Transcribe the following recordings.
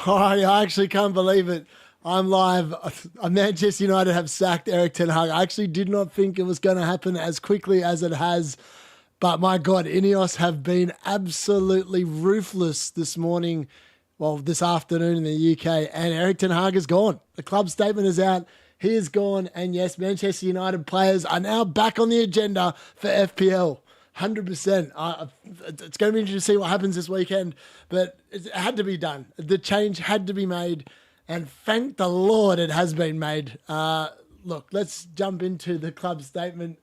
Oh, I actually can't believe it. I'm live. Manchester United have sacked Erik ten Hag. I actually did not think it was going to happen as quickly as it has. But my God, Ineos have been absolutely ruthless this morning, well, this afternoon in the UK, and Erik ten Hag is gone. The club statement is out. He is gone. And yes, Manchester United players are now back on the agenda for FPL. 100%. It's going to be interesting to see what happens this weekend, but it had to be done. The change had to be made, and thank the Lord it has been made. Look, let's jump into the club statement.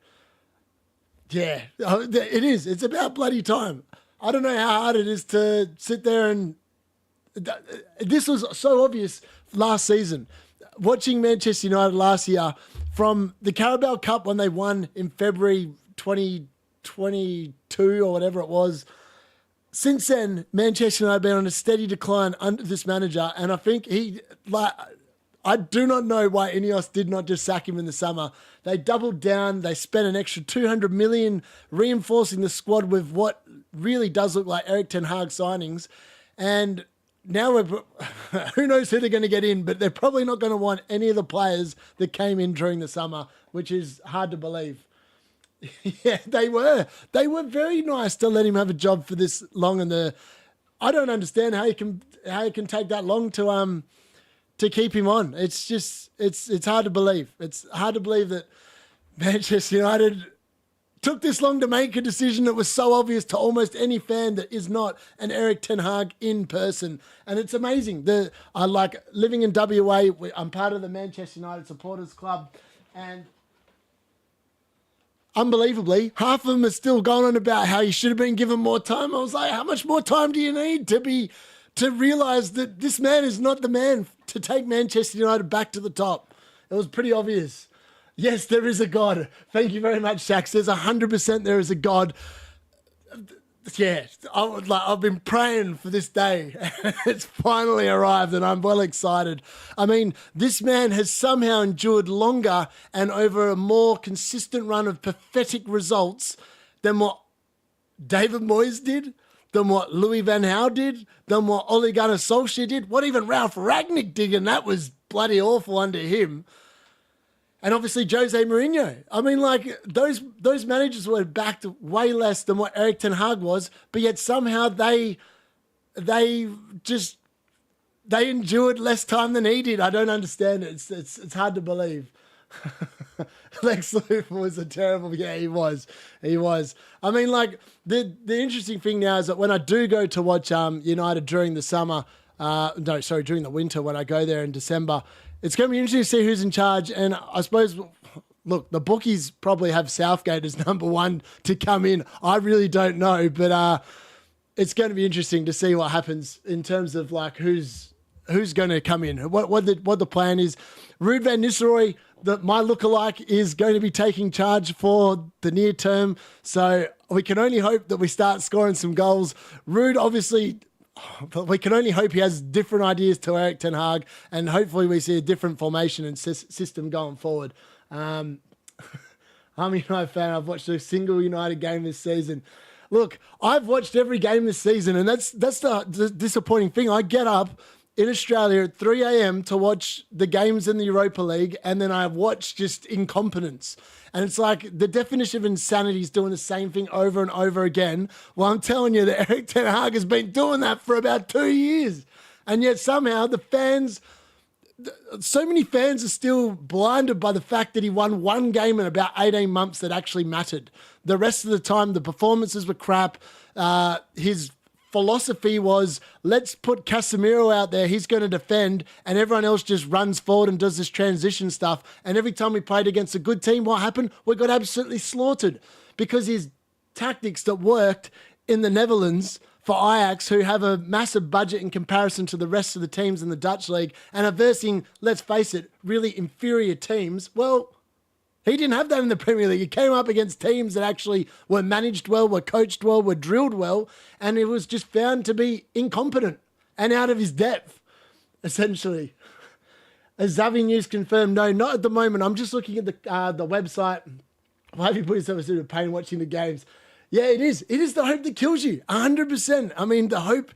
Yeah, it is. It's about bloody time. I don't know how hard it is to sit there and... This was so obvious last season. Watching Manchester United last year from the Carabao Cup when they won in February 2022 or whatever it was. Since then, Manchester United have been on a steady decline under this manager, and I think I do not know why Ineos did not just sack him in the summer. They doubled down. They spent an extra 200 million reinforcing the squad with what really does look like Erik ten Hag signings. And now who knows who they're going to get in, but they're probably not going to want any of the players that came in during the summer, which is hard to believe. Yeah, they were. They were very nice to let him have a job for this long. And I don't understand how you can take that long to keep him on. It's just it's hard to believe. It's hard to believe that Manchester United took this long to make a decision that was so obvious to almost any fan that is not an Erik ten Hag in person. And it's amazing. I like living in WA. I'm part of the Manchester United Supporters Club, and unbelievably, half of them are still going on about how he should have been given more time. I was like, how much more time do you need to realise that this man is not the man to take Manchester United back to the top? It was pretty obvious. Yes, there is a God. Thank you very much, Shax. There's 100% there is a God. Yeah, I've been praying for this day. It's finally arrived, and I'm well excited. I mean, this man has somehow endured longer and over a more consistent run of pathetic results than what David Moyes did, than what Louis van Gaal did, than what Ole Gunnar Solskjaer did, what even Ralph Ragnick did, and that was bloody awful under him. And obviously Jose Mourinho. I mean, like, those managers were backed way less than what Erik ten Hag was, but yet somehow they endured less time than he did. I don't understand it. It's hard to believe. Lex Luthor was a terrible... Yeah, he was. I mean, like, the interesting thing now is that when I do go to watch United during the summer... during the winter when I go there in December... It's going to be interesting to see who's in charge. And I suppose, look, the bookies probably have Southgate as number one to come in. I really don't know. But it's going to be interesting to see what happens in terms of like who's going to come in, what the plan is. Ruud van Nistelrooy, my lookalike, is going to be taking charge for the near term. So we can only hope that we start scoring some goals. Ruud, obviously... But we can only hope he has different ideas to Erik ten Hag, and hopefully we see a different formation and system going forward. I'm a United fan. I've watched a single United game this season. Look, I've watched every game this season, and that's the disappointing thing. I get up in Australia at 3 a.m. to watch the games in the Europa League, and then I watch just incompetence. And it's like the definition of insanity is doing the same thing over and over again. Well, I'm telling you that Erik ten Hag has been doing that for about 2 years. And yet somehow so many fans are still blinded by the fact that he won one game in about 18 months that actually mattered. The rest of the time, the performances were crap. His philosophy was, let's put Casemiro out there, he's going to defend, and everyone else just runs forward and does this transition stuff. And every time we played against a good team, what happened? We got absolutely slaughtered because his tactics that worked in the Netherlands for Ajax, who have a massive budget in comparison to the rest of the teams in the Dutch league and are versing, let's face it, really inferior teams. Well, he didn't have that in the Premier League. He came up against teams that actually were managed well, were coached well, were drilled well, and it was just found to be incompetent and out of his depth, essentially. As Xavi News confirmed, no, not at the moment. I'm just looking at the website. Why have you put yourself in pain watching the games? Yeah, it is. It is the hope that kills you, 100%. I mean, the hope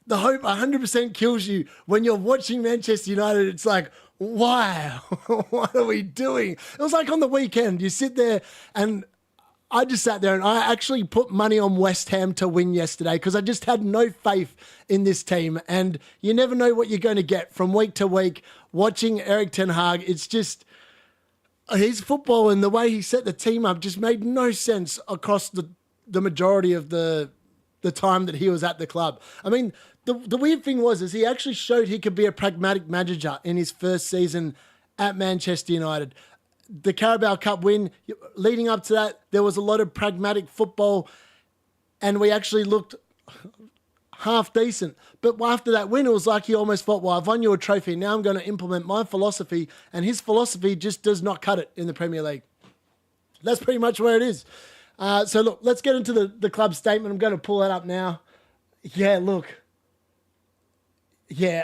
the hope 100% kills you when you're watching Manchester United. It's like, why? What are we doing? It was like on the weekend, you sit there, and I just sat there and I actually put money on West Ham to win yesterday because I just had no faith in this team. And you never know what you're going to get from week to week. Watching Erik ten Hag, it's just his football and the way he set the team up just made no sense across the majority of the time that he was at the club. I mean, the weird thing is he actually showed he could be a pragmatic manager in his first season at Manchester United. The Carabao Cup win, leading up to that, there was a lot of pragmatic football, and we actually looked half decent. But after that win, it was like he almost thought, well, I've won you a trophy. Now I'm going to implement my philosophy, and his philosophy just does not cut it in the Premier League. That's pretty much where it is. So look, let's get into the club statement. I'm going to pull that up now. Yeah, look. Yeah.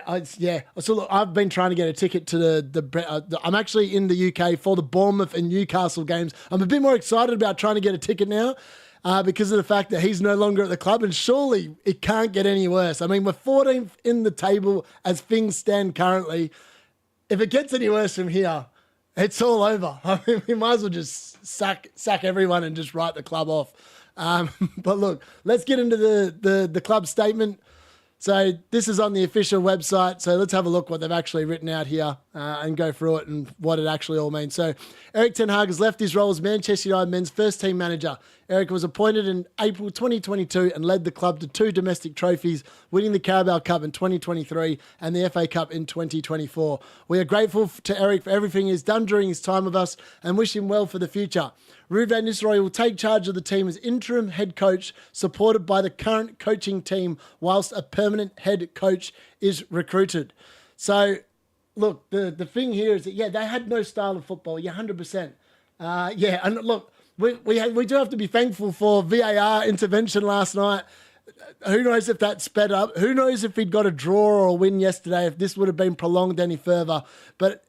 So look, I've been trying to get a ticket to I'm actually in the UK for the Bournemouth and Newcastle games. I'm a bit more excited about trying to get a ticket now because of the fact that he's no longer at the club, and surely it can't get any worse. I mean, we're 14th in the table as things stand currently. If it gets any worse from here, it's all over. I mean, we might as well just sack everyone and just write the club off. But look, let's get into the club statement. So this is on the official website. So let's have a look what they've actually written out here and go through it and what it actually all means. So Erik ten Hag has left his role as Manchester United men's first team manager. Erik was appointed in April 2022 and led the club to 2 domestic trophies, winning the Carabao Cup in 2023 and the FA Cup in 2024. We are grateful to Erik for everything he's done during his time with us and wish him well for the future. Ruud van Nistelrooy will take charge of the team as interim head coach, supported by the current coaching team, whilst a permanent head coach is recruited. So, look, the thing here is that, yeah, they had no style of football, 100%. Yeah, and look, we do have to be thankful for VAR intervention last night. Who knows if that sped up? Who knows if he'd got a draw or a win yesterday, if this would have been prolonged any further. But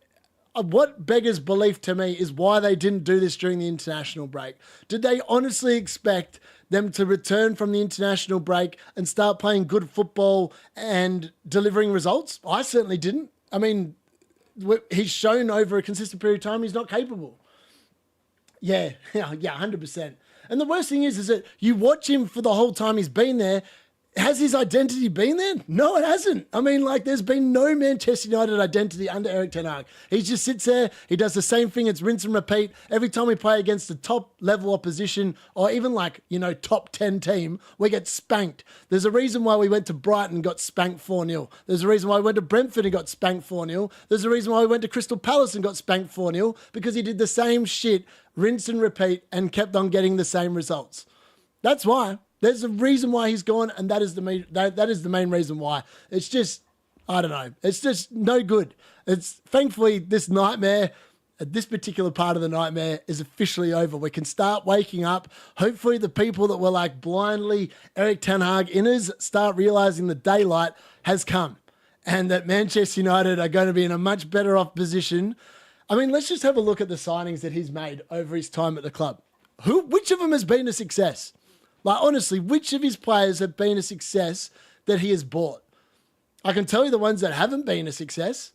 what beggars belief to me is why they didn't do this during the international break. Did they honestly expect them to return from the international break and start playing good football and delivering results? I certainly didn't. I mean, he's shown over a consistent period of time he's not capable. Yeah, 100%. And the worst thing is that you watch him for the whole time he's been there. Has his identity been there? No, it hasn't. I mean, like, there's been no Manchester United identity under Erik ten Hag. He just sits there. He does the same thing. It's rinse and repeat. Every time we play against the top level opposition or even like, top 10 team, we get spanked. There's a reason why we went to Brighton and got spanked 4-0. There's a reason why we went to Brentford and got spanked 4-0. There's a reason why we went to Crystal Palace and got spanked 4-0 because he did the same shit, rinse and repeat, and kept on getting the same results. That's why. There's a reason why he's gone, and that is the main reason why. It's just, I don't know. It's just no good. It's thankfully this nightmare, this particular part of the nightmare is officially over. We can start waking up. Hopefully the people that were like blindly Erik ten Hag inners start realizing the daylight has come and that Manchester United are going to be in a much better off position. I mean, let's just have a look at the signings that he's made over his time at the club. Which of them has been a success? Like, honestly, which of his players have been a success that he has bought? I can tell you the ones that haven't been a success.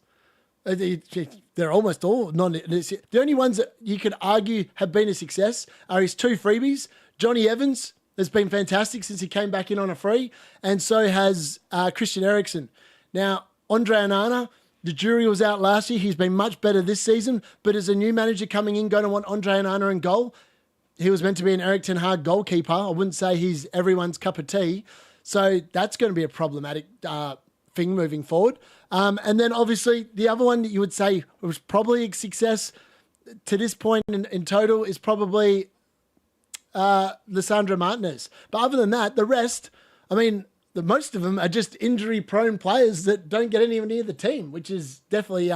They're almost all the only ones that you could argue have been a success are his 2 freebies. Johnny Evans has been fantastic since he came back in on a free, and so has Christian Eriksen. Now, Andre Onana, the jury was out last year. He's been much better this season, but as a new manager coming in, going to want Andre Onana in goal. He was meant to be an Erik ten Hag goalkeeper. I wouldn't say he's everyone's cup of tea. So that's going to be a problematic thing moving forward. And then obviously the other one that you would say was probably a success to this point in total is probably Lisandro Martinez. But other than that, the rest, I mean, most of them are just injury-prone players that don't get anywhere near the team, which is definitely...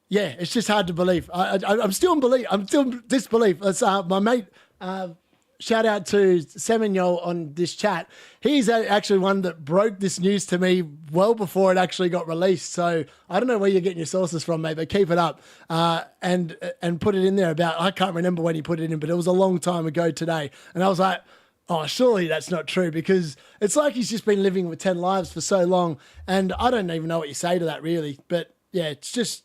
yeah, it's just hard to believe. I'm still in belief. I'm still in disbelief. That's my mate. Shout out to Semenyo on this chat. He's actually one that broke this news to me well before it actually got released. So I don't know where you're getting your sources from, mate, but keep it up and put it in there about. I can't remember when he put it in, but it was a long time ago today. And I was like, Oh, surely that's not true because it's like he's just been living with 10 lives for so long. And I don't even know what you say to that really. But yeah, it's,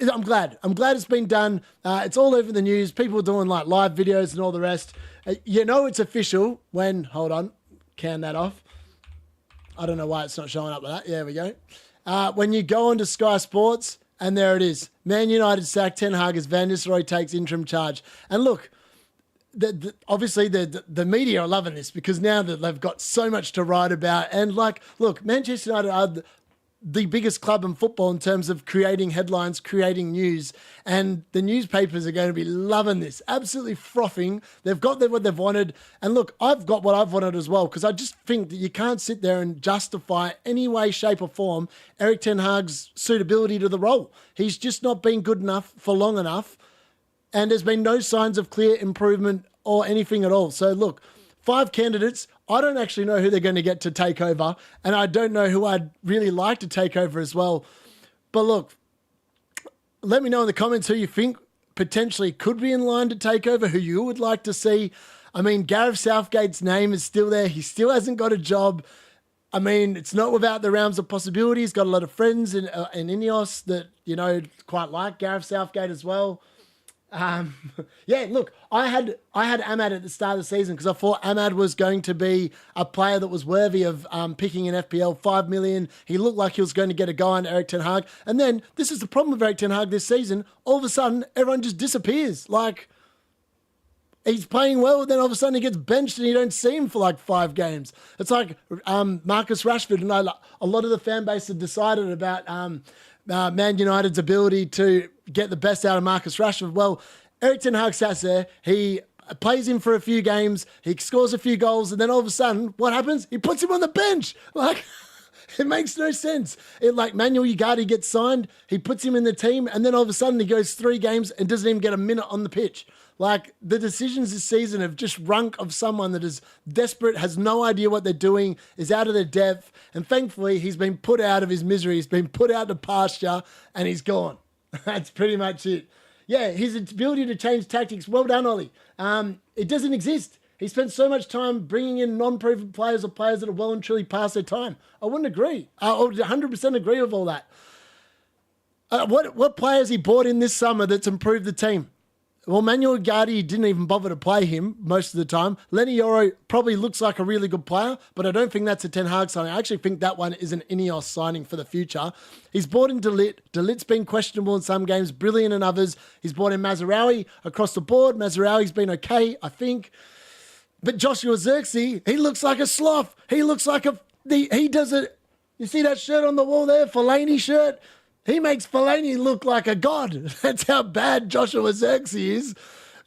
I'm glad. I'm glad it's been done. It's all over the news. People are doing like live videos and all the rest. You know it's official when, hold on, can that off. I don't know why it's not showing up like that. There we go. When you go onto Sky Sports, and there it is. Man United sack Ten Hag as Van Nistelrooy takes interim charge. And look, obviously the media are loving this because now that they've got so much to write about. And like, look, Manchester United are the biggest club in football in terms of creating headlines, creating news. And the newspapers are going to be loving this, absolutely frothing. They've got what they've wanted. And look, I've got what I've wanted as well because I just think that you can't sit there and justify any way, shape or form Erik Ten Hag's suitability to the role. He's just not been good enough for long enough. And there's been no signs of clear improvement or anything at all. So look, 5 candidates. I don't actually know who they're going to get to take over. And I don't know who I'd really like to take over as well. But look, let me know in the comments who you think potentially could be in line to take over, who you would like to see. I mean, Gareth Southgate's name is still there. He still hasn't got a job. I mean, it's not without the realms of possibility. He's got a lot of friends in Ineos that, you know, quite like Gareth Southgate as well. Yeah, look, I had Ahmad at the start of the season because I thought Ahmad was going to be a player that was worthy of picking an FPL 5 million. He looked like he was going to get a go on Erik Ten Hag. And then this is the problem with Erik Ten Hag this season. All of a sudden, everyone just disappears. Like, he's playing well, then all of a sudden he gets benched and you don't see him for like 5 games. It's like Marcus Rashford, and a lot of the fan base have decided about Man United's ability to get the best out of Marcus Rashford. Well, Erik Ten Hag sat there, he plays him for a few games, he scores a few goals, and then all of a sudden, what happens? He puts him on the bench. Like, it makes no sense. Like Manuel Ugarte gets signed, he puts him in the team, and then all of a sudden he goes 3 games and doesn't even get a minute on the pitch. Like, the decisions this season have just runk of someone that is desperate, has no idea what they're doing, is out of their depth, and thankfully he's been put out of his misery, he's been put out to pasture, and he's gone. That's pretty much it. Yeah, his ability to change tactics, well done, Ollie. It doesn't exist. He spent so much time bringing in non-proven players or players that have well and truly passed their time. I wouldn't agree. I would 100% agree with all that. What players he brought in this summer that's improved the team? Well, Manuel Ugarte didn't even bother to play him most of the time. Lenny Yoro probably looks like a really good player, but I don't think that's a Ten Hag signing. I actually think that one is an Ineos signing for the future. He's brought in De Ligt. De Ligt's been questionable in some games, brilliant in others. He's brought in Mazraoui across the board. Mazraoui's been okay, I think. But Joshua Zirkzee, he looks like a sloth. He looks like he does it. You see that shirt on the wall there, Fellaini shirt? He makes Fellaini look like a god. That's how bad Joshua Zirkzee is.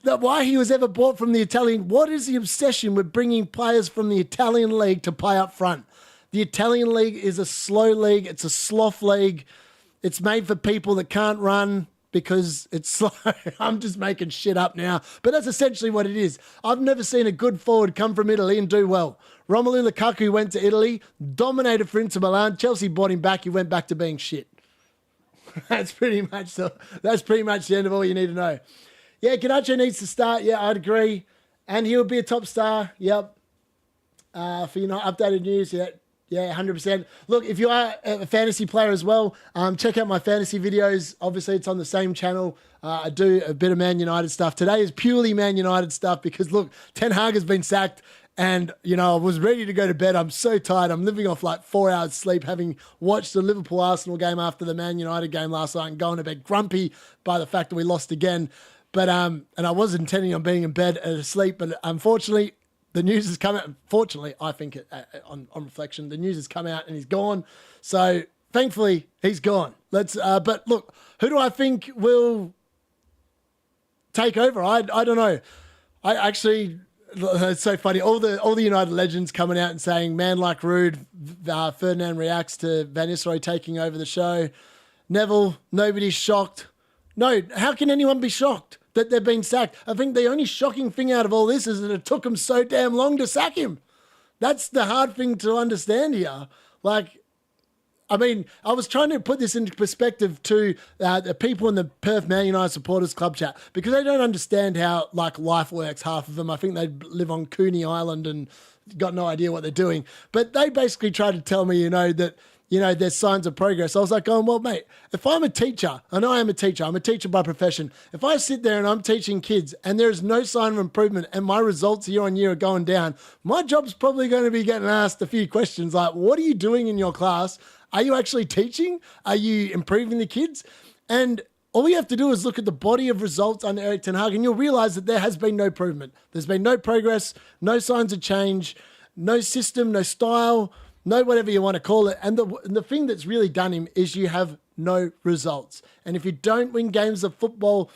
That why he was ever bought from the Italian. What is the obsession with bringing players from the Italian league to play up front? The Italian league is a slow league. It's a sloth league. It's made for people that can't run because it's slow. I'm just making shit up now. But that's essentially what it is. I've never seen a good forward come from Italy and do well. Romelu Lukaku went to Italy, dominated for Inter Milan. Chelsea bought him back. He went back to being shit. That's pretty much the end of all you need to know. Yeah, Garnacho needs to start. Yeah, I'd agree. And he would be a top star. Yep. For updated news. Yeah, 100%. Look, if you are a fantasy player as well, check out my fantasy videos. Obviously, it's on the same channel. I do a bit of Man United stuff. Today is purely Man United stuff because, look, Ten Hag has been sacked. And, I was ready to go to bed. I'm so tired. I'm living off like 4 hours sleep, having watched the Liverpool-Arsenal game after the Man United game last night and going to bed grumpy by the fact that we lost again. But, and I was intending on being in bed and asleep, but unfortunately, the news has come out. Fortunately, I think on reflection, the news has come out and he's gone. So thankfully, he's gone. But look, who do I think will take over? I don't know. It's so funny. All the United legends coming out and saying, man like Rude, Ferdinand reacts to Van Nistelrooy taking over the show. Neville, nobody's shocked. No, how can anyone be shocked that they've been sacked? I think the only shocking thing out of all this is that it took them so damn long to sack him. That's the hard thing to understand here. Like, I mean, I was trying to put this into perspective to the people in the Perth Man United Supporters Club chat because they don't understand how like life works. Half of them, I think they live on Cooney Island and got no idea what they're doing. But they basically tried to tell me, that there's signs of progress. I was like, well, mate, if I'm a teacher, I know I'm a teacher by profession. If I sit there and I'm teaching kids and there's no sign of improvement and my results year on year are going down, my job's probably going to be getting asked a few questions like, what are you doing in your class? Are you actually teaching? Are you improving the kids? And all you have to do is look at the body of results under Erik ten Hag and you'll realize that there has been no improvement. There's been no progress, no signs of change, no system, no style, no whatever you want to call it. And the thing that's really done him is you have no results. And if you don't win games of football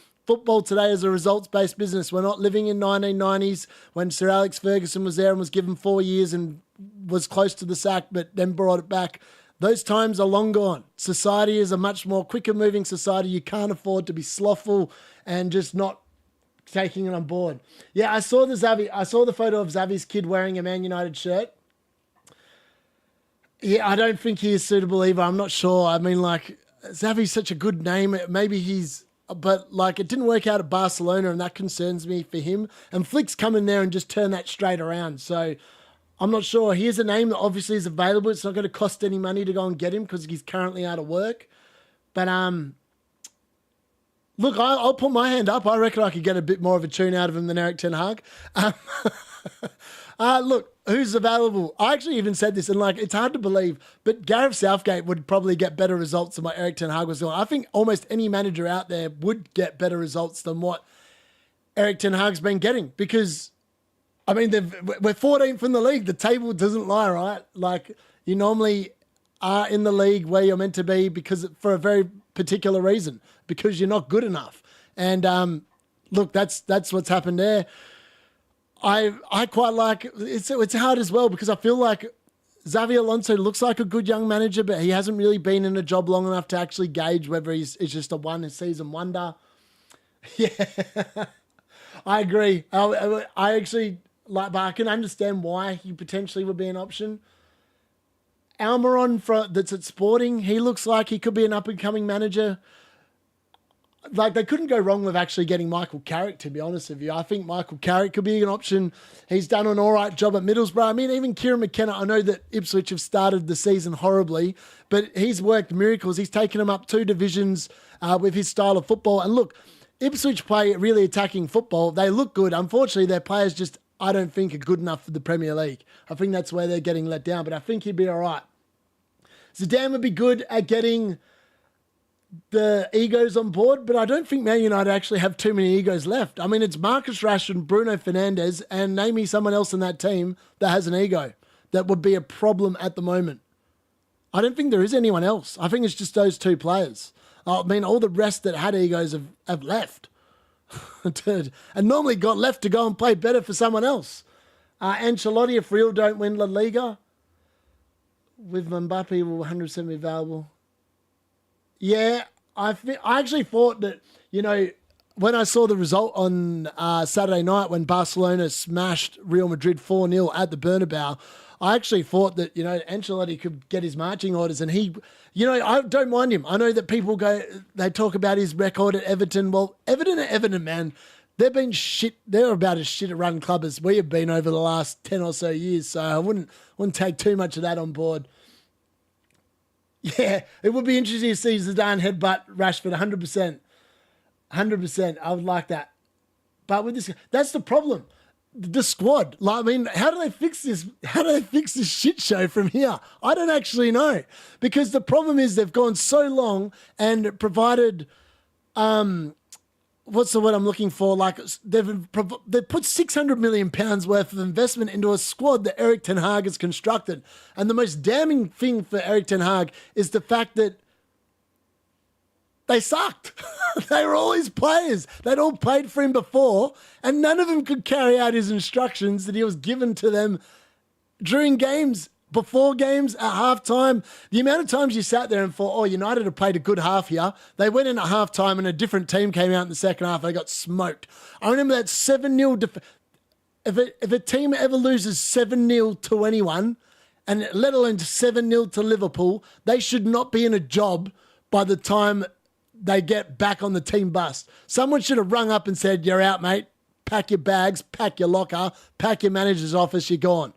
today is a results-based business. We're not living in 1990s when Sir Alex Ferguson was there and was given 4 years and was close to the sack, but then brought it back. Those times are long gone. Society is a much more quicker moving society. You can't afford to be slothful and just not taking it on board. Yeah, I saw the photo of Xavi's kid wearing a Man United shirt. Yeah, I don't think he is suitable either. I'm not sure. I mean, like, Xavi's such a good name. Maybe but like, it didn't work out at Barcelona, and that concerns me for him. And Flick's come in there and just turn that straight around. So I'm not sure. Here's a name that obviously is available. It's not going to cost any money to go and get him because he's currently out of work. But look, I'll put my hand up. I reckon I could get a bit more of a tune out of him than Erik ten Hag. Look, who's available? I actually even said this, and like, it's hard to believe, but Gareth Southgate would probably get better results than what Erik ten Hag was doing. I think almost any manager out there would get better results than what Erik ten Hag's been getting because, I mean, we're 14th in the league. The table doesn't lie, right? Like, you normally are in the league where you're meant to be because for a very particular reason, because you're not good enough. And look, that's what's happened there. I quite like it's hard as well because I feel like Xavi Alonso looks like a good young manager, but he hasn't really been in a job long enough to actually gauge whether it's just a one-season wonder. Yeah, I agree. I actually like, but I can understand why he potentially would be an option. Almiron that's at Sporting, he looks like he could be an up-and-coming manager. Like, they couldn't go wrong with actually getting Michael Carrick, to be honest with you. I think Michael Carrick could be an option. He's done an all right job at Middlesbrough. I mean, even Kieran McKenna, I know that Ipswich have started the season horribly, but he's worked miracles. He's taken them up 2 divisions with his style of football. And look, Ipswich play really attacking football. They look good. Unfortunately, their players just, I don't think, are good enough for the Premier League. I think that's where they're getting let down, but I think he'd be all right. Zidane would be good at getting the egos on board, but I don't think Man United actually have too many egos left. I mean, it's Marcus Rashford, Bruno Fernandes, and name me someone else in that team that has an ego that would be a problem at the moment. I don't think there is anyone else. I think it's just those 2 players. I mean, all the rest that had egos have left. And normally got left to go and play better for someone else. Ancelotti, if Real don't win La Liga, with Mbappe will 100% be available. Yeah, I actually thought that, when I saw the result on Saturday night when Barcelona smashed Real Madrid 4-0 at the Bernabeu, I actually thought that, Ancelotti could get his marching orders and he, I don't mind him. I know that people they talk about his record at Everton. Well, Everton, man, they've been shit. They're about as shit a run club as we have been over the last 10 or so years. So I wouldn't take too much of that on board. Yeah, it would be interesting to see Zidane headbutt Rashford 100%. 100%. I would like that. But with this, that's the problem. The squad. Like, I mean, how do they fix this? How do they fix this shit show from here? I don't actually know. Because the problem is they've gone so long and provided, what's the word I'm looking for? Like, they've put £600 million worth of investment into a squad that Erik ten Hag has constructed. And the most damning thing for Erik ten Hag is the fact that they sucked. They were all his players. They'd all played for him before, and none of them could carry out his instructions that he was given to them during games, before games, at halftime. The amount of times you sat there and thought, United have played a good half here. They went in at halftime and a different team came out in the second half and they got smoked. I remember that 7-0. If a team ever loses 7-0 to anyone, and let alone 7-0 to Liverpool, they should not be in a job by the time they get back on the team bus. Someone should have rung up and said, "You're out, mate. Pack your bags, pack your locker, pack your manager's office, you're gone."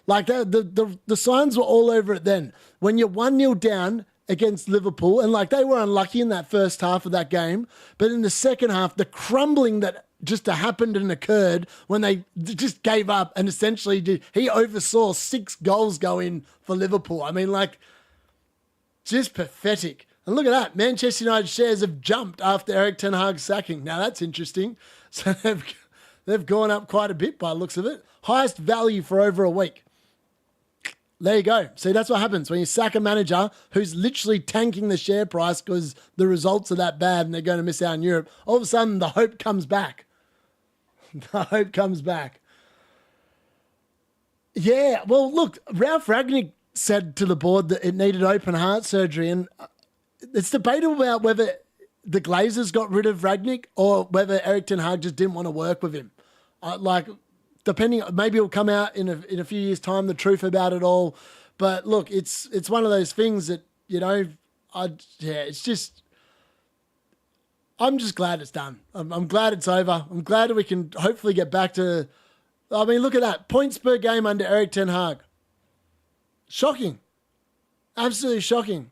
Like the signs were all over it then. When you're 1-0 down against Liverpool, and like they were unlucky in that first half of that game, but in the second half, the crumbling that just happened and occurred when they just gave up and essentially he oversaw 6 goals go in for Liverpool. I mean, like, just pathetic. And look at that. Manchester United shares have jumped after Erik ten Hag's sacking. Now that's interesting. So they've gone up quite a bit by the looks of it. Highest value for over a week. There you go. See, that's what happens when you sack a manager who's literally tanking the share price because the results are that bad and they're going to miss out in Europe. All of a sudden, the hope comes back. The hope comes back. Yeah, well, look, Ralph Ragnick said to the board that it needed open heart surgery, and it's debatable about whether the Glazers got rid of Ragnick or whether Erik ten Hag just didn't want to work with him. Depending, maybe it'll come out in a few years' time, the truth about it all. But look, it's one of those things that, you know, it's just, I'm just glad it's done. I'm glad it's over. I'm glad that we can hopefully get back to, I mean, look at that. Points per game under Erik ten Hag. Shocking. Absolutely shocking.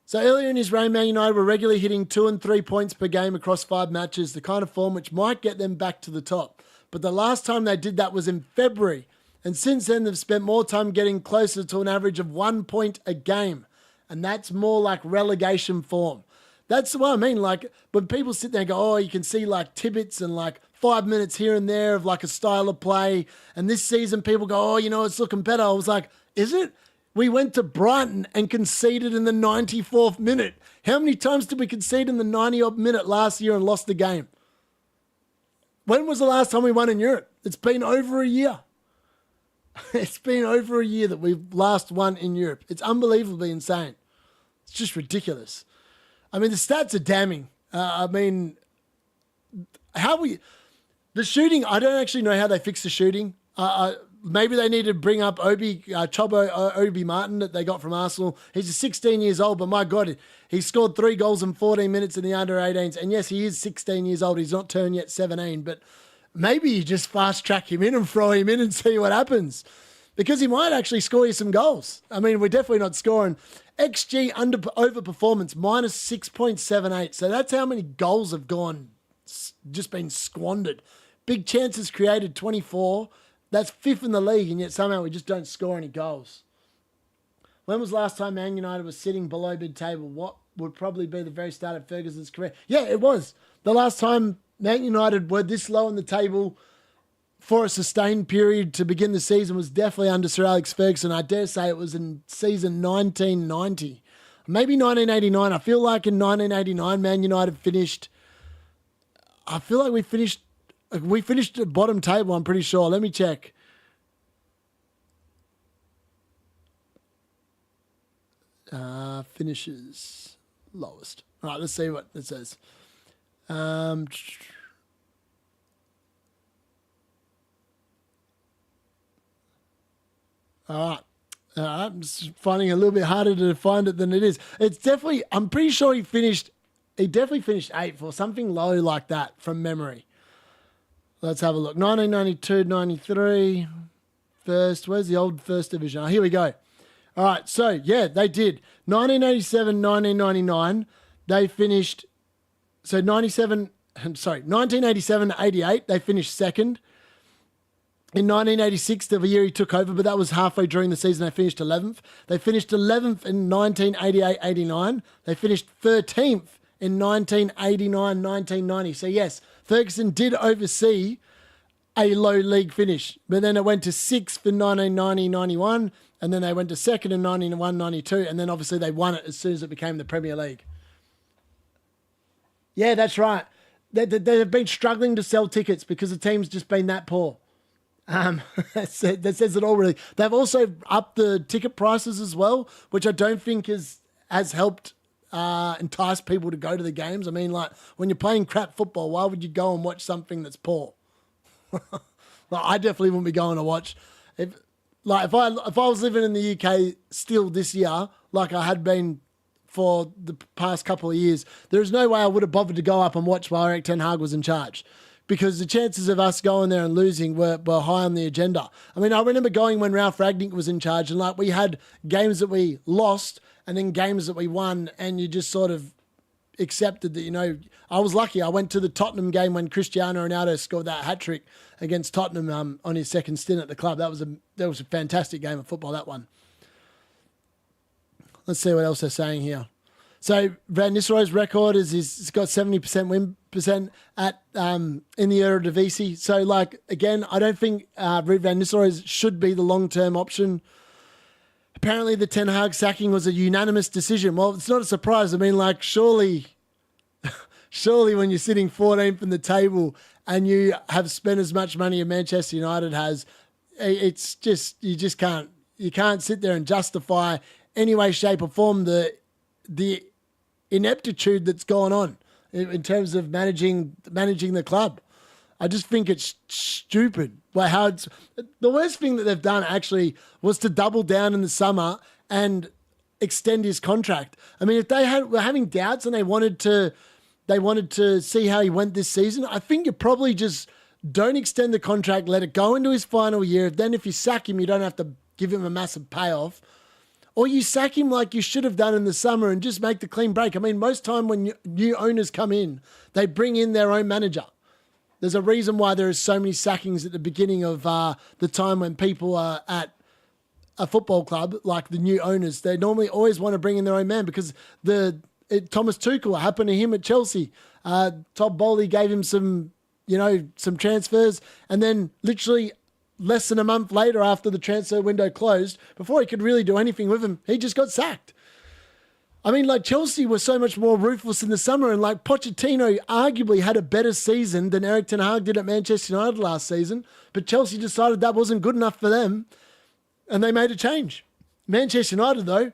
So earlier in his reign, Man United were regularly hitting 2 and 3 points per game across 5 matches, the kind of form which might get them back to the top. But the last time they did that was in February. And since then, they've spent more time getting closer to an average of 1 point a game. And that's more like relegation form. That's what I mean. Like, when people sit there and go, oh, you can see like tidbits and like 5 minutes here and there of like a style of play. And this season, people go, oh, you know, it's looking better. I was like, is it? We went to Brighton and conceded in the 94th minute. How many times did we concede in the 90th minute last year and lost the game? When was the last time we won in Europe? It's been over a year. It's been over a year that we've last won in Europe. It's unbelievably insane. It's just ridiculous. I mean, the stats are damning. The shooting, I don't actually know how they fixed the shooting. Maybe they need to bring up Obi Martin that they got from Arsenal. He's 16 years old, but my God, he scored 3 goals in 14 minutes in the under-18s. And yes, he is 16 years old. He's not turned yet 17, but maybe you just fast-track him in and throw him in and see what happens. Because he might actually score you some goals. I mean, we're definitely not scoring. XG overperformance, minus 6.78. So that's how many goals have just been squandered. Big chances created, 24. That's 5th in the league, and yet somehow we just don't score any goals. When was the last time Man United was sitting below mid-table? What would probably be the very start of Ferguson's career? Yeah, it was. The last time Man United were this low in the table for a sustained period to begin the season was definitely under Sir Alex Ferguson. I dare say it was in season 1990. Maybe 1989. I feel like in 1989, Man United finished... I feel like we finished at bottom table, I'm pretty sure. Let me check. Finishes lowest. All right, let's see what it says. All right. I'm just finding it a little bit harder to find it than it is. It's definitely, I'm pretty sure he definitely finished 8th or something low like that from memory. Let's have a look. 1992, 93, first. Where's the old first division? Oh, here we go. All right, so, yeah, they did. 1987, 1999, they finished... So, 1987 to 88, they finished 2nd. In 1986, the year he took over, but that was halfway during the season, they finished 11th. They finished 11th in 1988-89. They finished 13th in 1989-1990. So, yes, Ferguson did oversee a low league finish, but then it went to 6th in 1990-91, and then they went to 2nd in 91-92, and then obviously they won it as soon as it became the Premier League. Yeah, that's right. They've been struggling to sell tickets because the team's just been that poor. That says it all, really. They've also upped the ticket prices as well, which I don't think has helped entice people to go to the games. I mean, like, when you're playing crap football, why would you go and watch something that's poor? Well, I definitely wouldn't be going to watch. like if I was living in the UK still this year, like I had been for the past couple of years, there's no way I would have bothered to go up and watch while Erik ten Hag was in charge, because the chances of us going there and losing were high on the agenda. I mean, I remember going when Ralph Ragnick was in charge, and like we had games that we lost and then games that we won, and you just sort of accepted that, you know, I was lucky. I went to the Tottenham game when Cristiano Ronaldo scored that hat-trick against Tottenham on his second stint at the club. That was a fantastic game of football, that one. Let's see what else they're saying here. So Van Nistelrooy's record is he's got 70% win percent at in the Eredivisie. So like again, I don't think Ruud Van Nistelrooy should be the long-term option. Apparently the Ten Hag sacking was a unanimous decision. Well, it's not a surprise. I mean, like surely when you're sitting 14th in the table and you have spent as much money as Manchester United has, it's just you can't sit there and justify any way, shape or form the ineptitude that's gone on in terms of managing the club. I just think it's stupid. The worst thing that they've done actually was to double down in the summer and extend his contract. I mean, if they were having doubts and they wanted to see how he went this season, I think you probably just don't extend the contract, let it go into his final year. Then if you sack him, you don't have to give him a massive payoff. Or you sack him like you should have done in the summer and just make the clean break. I mean, most time when new owners come in, they bring in their own manager. There's a reason why there are so many sackings at the beginning of the time when people are at a football club, like the new owners. They normally always want to bring in their own man, because Thomas Tuchel happened to him at Chelsea. Todd Bowley gave him some transfers, and then literally less than a month later, after the transfer window closed, before he could really do anything with him, he just got sacked. I mean, like Chelsea were so much more ruthless in the summer, and like Pochettino arguably had a better season than Erik ten Hag did at Manchester United last season, but Chelsea decided that wasn't good enough for them, and they made a change. Manchester United, though,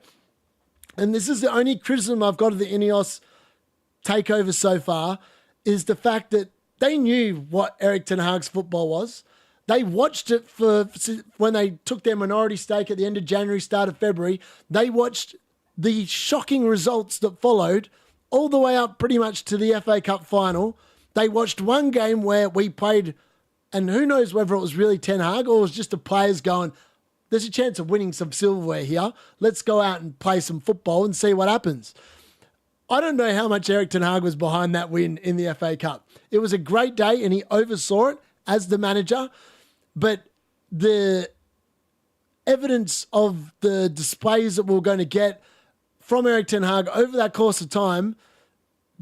and this is the only criticism I've got of the Ineos takeover so far, is the fact that they knew what Erik ten Hag's football was. They watched it when they took their minority stake at the end of January, start of February. They watched the shocking results that followed all the way up pretty much to the FA Cup final. They watched one game where we played, and who knows whether it was really Ten Hag or it was just the players going, there's a chance of winning some silverware here. Let's go out and play some football and see what happens. I don't know how much Erik ten Hag was behind that win in the FA Cup. It was a great day and he oversaw it as the manager. But the evidence of the displays that we were going to get from Erik ten Hag over that course of time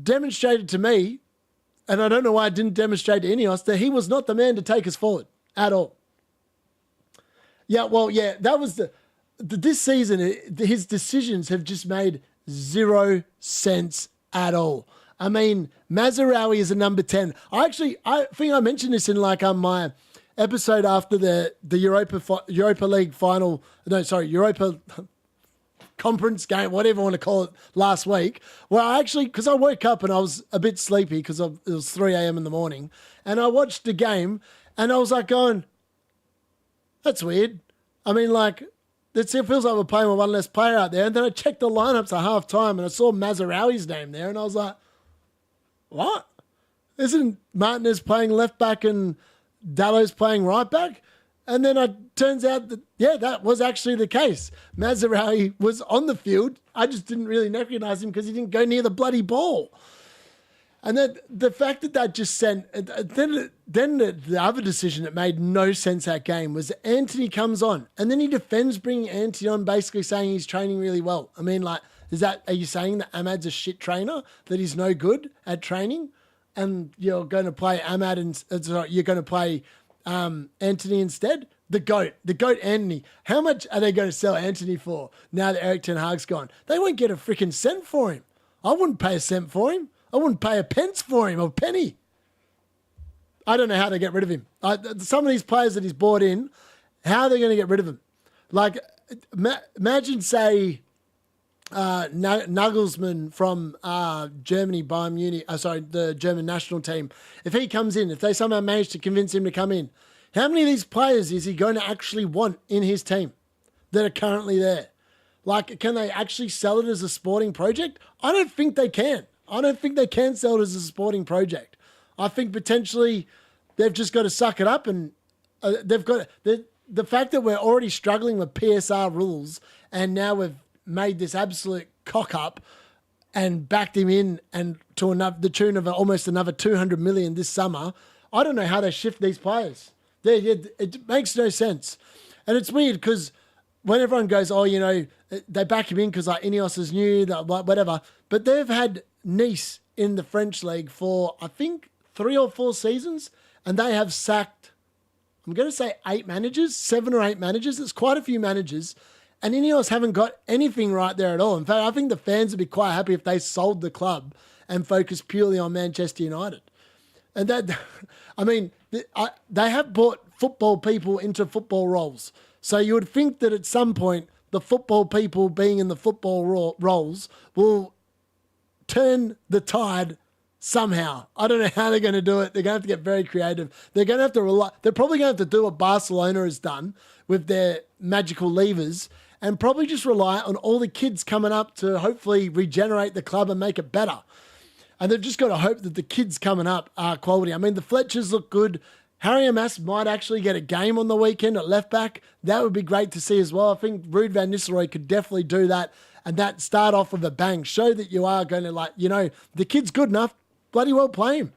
demonstrated to me, and I don't know why it didn't demonstrate to Ineos, that he was not the man to take us forward at all. Yeah, well, yeah, that was this season, his decisions have just made zero sense at all. I mean, Mazraoui is a number 10. I think I mentioned this in like my episode after the Europa League final, Europa conference game, whatever you want to call it, last week, where because I woke up and I was a bit sleepy because it was 3 a.m. in the morning, and I watched the game and I was like going, that's weird. I mean, like, it feels like we're playing with one less player out there. And then I checked the lineups at half time and I saw Mazraoui's name there and I was like, what? Isn't Martinez playing left back and Dalot's playing right back? And then it turns out that, yeah, that was actually the case. Mazraoui was on the field. I just didn't really recognize him because he didn't go near the bloody ball. And then the fact that just sent, then the other decision that made no sense that game was that Anthony comes on and then he defends bringing Anthony on, basically saying he's training really well. I mean, like, are you saying that Ahmad's a shit trainer, that he's no good at training? And you're going to play Ahmad and you're going to play Anthony instead? The GOAT Anthony. How much are they going to sell Anthony for now that Erik ten Hag's gone? They won't get a freaking cent for him. I wouldn't pay a cent for him. I wouldn't pay a pence for him, or a penny. I don't know how to get rid of him. Some of these players that he's brought in, how are they going to get rid of him? Like, imagine, say, Nagelsmann from Germany, Bayern Munich, the German national team. If he comes in, if they somehow manage to convince him to come in, How many of these players is he going to actually want in his team that are currently there? Like, can they actually sell it as a sporting project? I don't think they can. I don't think they can sell it as a sporting project. I think potentially they've just got to suck it up, and they've got the fact that we're already struggling with PSR rules, and now we've made this absolute cock up and backed him in and to the tune of almost another 200 million this summer. I don't know how they shift these players. It makes no sense. And it's weird because when everyone goes, oh, you know, they back him in because like Ineos is new, whatever. But they've had Nice in the French league for, I think, 3 or 4 seasons. And they have sacked, I'm going to say 7 or 8 managers. It's quite a few managers. And Ineos haven't got anything right there at all. In fact, I think the fans would be quite happy if they sold the club and focused purely on Manchester United. And that, I mean, they have brought football people into football roles. So you would think that at some point, the football people being in the football roles will turn the tide somehow. I don't know how they're going to do it. They're going to have to get very creative. They're going to have to rely. They're probably going to have to do what Barcelona has done with their magical levers and probably just rely on all the kids coming up to hopefully regenerate the club and make it better. And they've just got to hope that the kids coming up are quality. I mean, the Fletchers look good. Harry Amass might actually get a game on the weekend at left back. That would be great to see as well. I think Ruud van Nistelrooy could definitely do that and that start off with a bang. Show that you are going to, like, you know, the kid's good enough. Bloody well play him.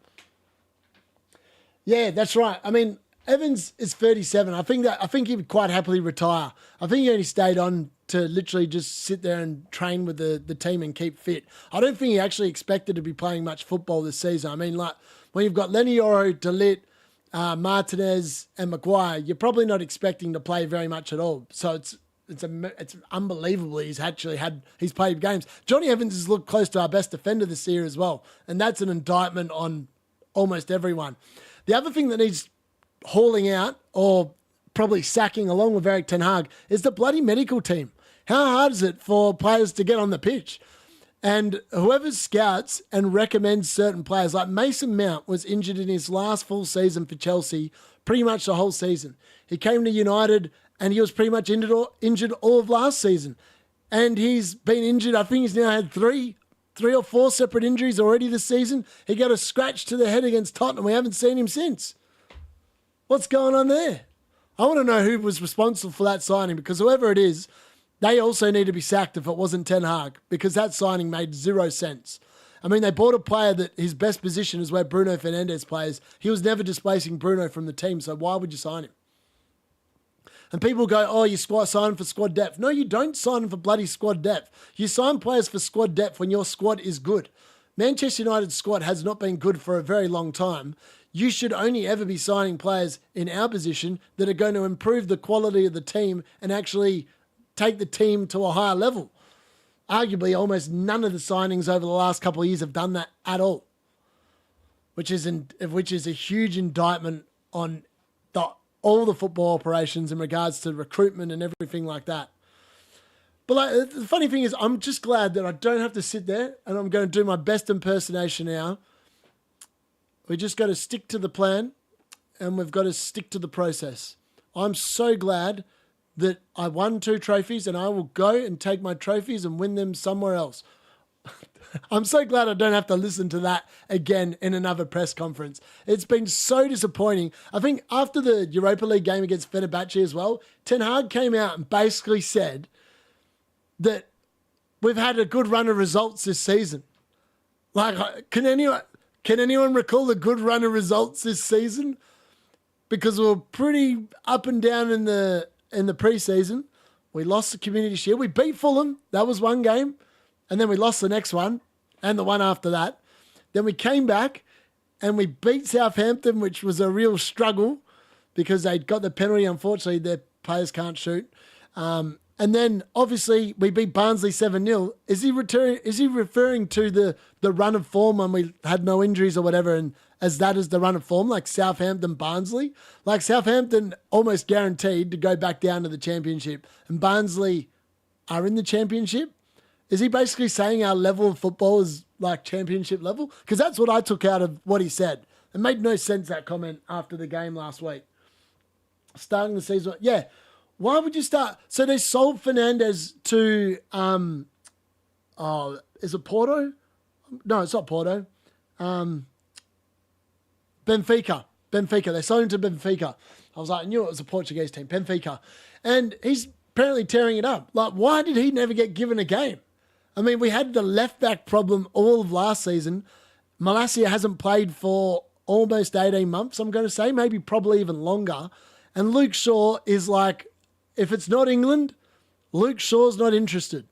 Yeah, that's right. I mean, Evans is 37. I think he would quite happily retire. I think he only stayed on to literally just sit there and train with the team and keep fit. I don't think he actually expected to be playing much football this season. I mean, like, when you've got Lenioro, De Ligt, Martinez and Maguire, you're probably not expecting to play very much at all. So it's unbelievable he's played games. Johnny Evans has looked close to our best defender this year as well. And that's an indictment on almost everyone. The other thing that needs hauling out or probably sacking along with Erik ten Hag is the bloody medical team. How hard is it for players to get on the pitch? And whoever scouts and recommends certain players, like Mason Mount was injured in his last full season for Chelsea, pretty much the whole season. He came to United and he was pretty much injured all of last season. And he's been injured. I think he's now had three or four separate injuries already this season. He got a scratch to the head against Tottenham. We haven't seen him since. What's going on there? I want to know who was responsible for that signing, because whoever it is, they also need to be sacked if it wasn't Ten Hag, because that signing made 0 sense. I mean, they bought a player that his best position is where Bruno Fernandes plays. He was never displacing Bruno from the team, so why would you sign him? And people go, oh, you sign for squad depth. No, you don't sign for bloody squad depth. You sign players for squad depth when your squad is good. Manchester United's squad has not been good for a very long time. You should only ever be signing players in our position that are going to improve the quality of the team and actually take the team to a higher level. Arguably, almost none of the signings over the last couple of years have done that at all, which is a huge indictment on all the football operations in regards to recruitment and everything like that. But like, the funny thing is, I'm just glad that I don't have to sit there, and I'm going to do my best impersonation now. We just got to stick to the plan, and we've got to stick to the process. I'm so glad that I won 2 trophies, and I will go and take my trophies and win them somewhere else. I'm so glad I don't have to listen to that again in another press conference. It's been so disappointing. I think after the Europa League game against Fenerbahce as well, Ten Hag came out and basically said that we've had a good run of results this season. Like, can anyone recall a good run of results this season? Because we were pretty up and down in the preseason. We lost the Community Shield. We beat Fulham. That was one game. And then we lost the next one and the one after that. Then we came back and we beat Southampton, which was a real struggle because they got the penalty. Unfortunately, their players can't shoot. And then obviously we beat Barnsley 7-0. Is he referring to the run of form when we had no injuries or whatever, and as that is the run of form, like Southampton, Barnsley? Like Southampton almost guaranteed to go back down to the Championship, and Barnsley are in the Championship. Is he basically saying our level of football is like Championship level? Because that's what I took out of what he said. It made no sense, that comment after the game last week. starting the season. Yeah. Why would you start? So they sold Fernandez to, is it Porto? No, it's not Porto. Benfica. Benfica. They sold him to Benfica. I was like, I knew it was a Portuguese team. Benfica. And he's apparently tearing it up. Like, why did he never get given a game? I mean, we had the left back problem all of last season. Malacia hasn't played for almost 18 months, I'm going to say, maybe probably even longer. And Luke Shaw is like, if it's not England, Luke Shaw's not interested.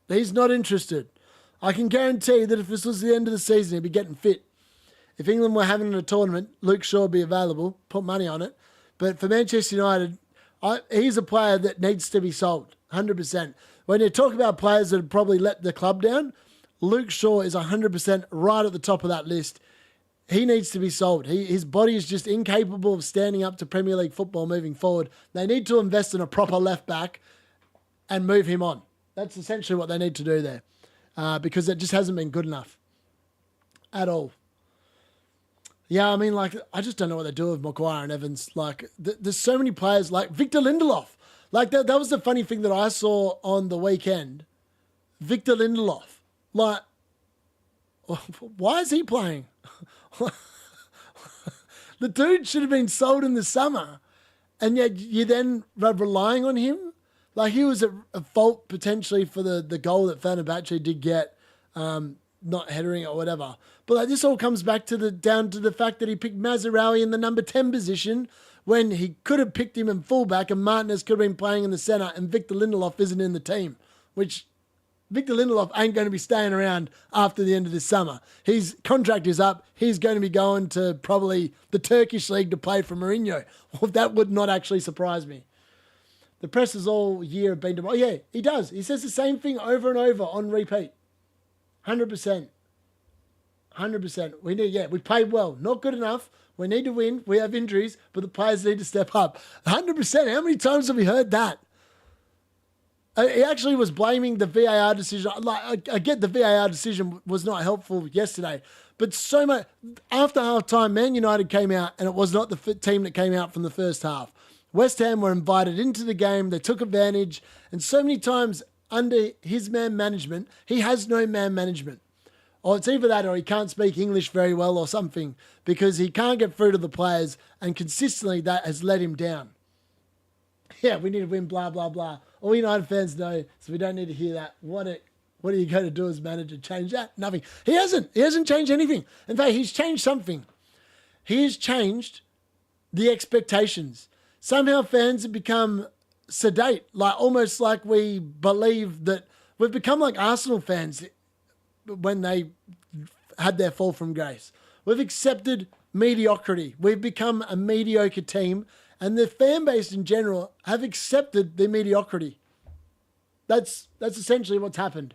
He's not interested. I can guarantee that if this was the end of the season, he'd be getting fit. If England were having a tournament, Luke Shaw would be available. Put money on it. But for Manchester United, he's a player that needs to be sold, 100%. When you talk about players that have probably let the club down, Luke Shaw is 100% right at the top of that list. He needs to be sold. His body is just incapable of standing up to Premier League football moving forward. They need to invest in a proper left back and move him on. That's essentially what they need to do there because it just hasn't been good enough at all. Yeah, I mean, like, I just don't know what they do with Maguire and Evans. Like, there's so many players, like Victor Lindelof. Like, that was the funny thing that I saw on the weekend. Victor Lindelof. Like, why is he playing? The dude should have been sold in the summer, and yet you then are relying on him. Like, he was a fault potentially for the goal that Fenerbahce did get, not headering or whatever. But like, this all comes back down to the fact that he picked Mazraoui in the number 10 position when he could have picked him in fullback and Martinez could have been playing in the centre and Victor Lindelof isn't in the team, which Victor Lindelof ain't going to be staying around after the end of this summer. His contract is up. He's going to be going to probably the Turkish league to play for Mourinho. Well, that would not actually surprise me. The presses all year have been, yeah, he does. He says the same thing over and over on repeat. 100%. 100%. We played well. Not good enough. We need to win. We have injuries, but the players need to step up. 100%. How many times have we heard that? He actually was blaming the VAR decision. Like, I get the VAR decision was not helpful yesterday, but so much after half time, Man United came out and it was not the team that came out from the first half. West Ham were invited into the game. They took advantage, and so many times under his man management, he has no man management. Or it's either that or he can't speak English very well or something because he can't get through to the players, and consistently that has let him down. Yeah, we need to win, blah, blah, blah. All United fans know, so we don't need to hear that. What are you going to do as manager? Change that? Nothing. He hasn't. He hasn't changed anything. In fact, he's changed something. He has changed the expectations. Somehow fans have become sedate, like almost like we believe that we've become like Arsenal fans when they had their fall from grace. We've accepted mediocrity. We've become a mediocre team, and the fan base in general have accepted their mediocrity. That's essentially what's happened.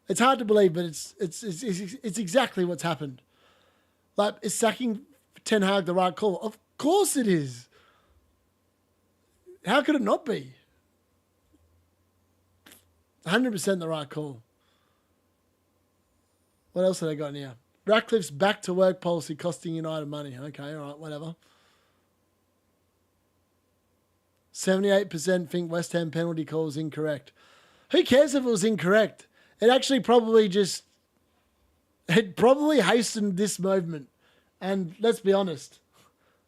It's hard to believe, but it's exactly what's happened. Like, is sacking Ten Hag the right call? Of course it is. How could it not be? 100% the right call. What else have they got in here? Ratcliffe's back to work policy costing United money. Okay, all right, whatever. 78% think West Ham penalty call is incorrect. Who cares if it was incorrect? It actually probably hastened this movement. And let's be honest,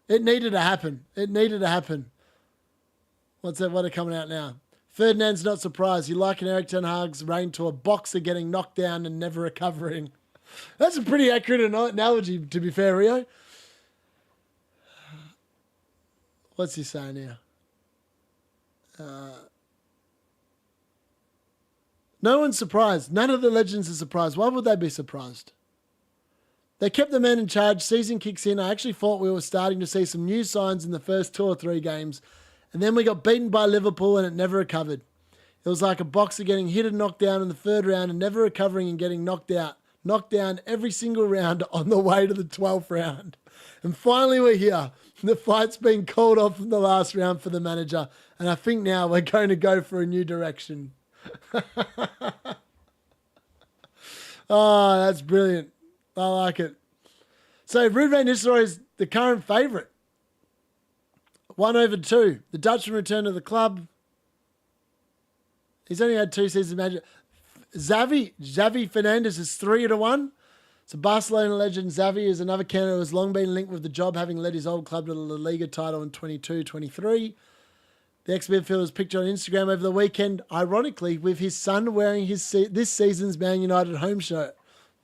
it needed to happen. It needed to happen. What's that? What are coming out now? Ferdinand's not surprised. You liken Erik Ten Hag's reign to a boxer getting knocked down and never recovering. That's a pretty accurate analogy, to be fair, Rio. What's he saying here? No one's surprised. None of the legends are surprised. Why would they be surprised? They kept the man in charge. Season kicks in. I actually thought we were starting to see some new signs in the first 2 or 3 games. And then we got beaten by Liverpool and it never recovered. It was like a boxer getting hit and knocked down in the 3rd round and never recovering and getting knocked out. Knocked down every single round on the way to the 12th round. And finally we're here. The fight's been called off from the last round for the manager. And I think now we're going to go for a new direction. Oh, that's brilliant. I like it. So Ruud van Nistelrooy is the current favourite. 1/2. The Dutchman returned to the club. He's only had 2 seasons manager. Xavi Fernandez is 3-1. So Barcelona legend Xavi is another candidate who has long been linked with the job, having led his old club to the La Liga title in 22-23. The ex-midfielder was pictured on Instagram over the weekend, ironically, with his son wearing this season's Man United home shirt.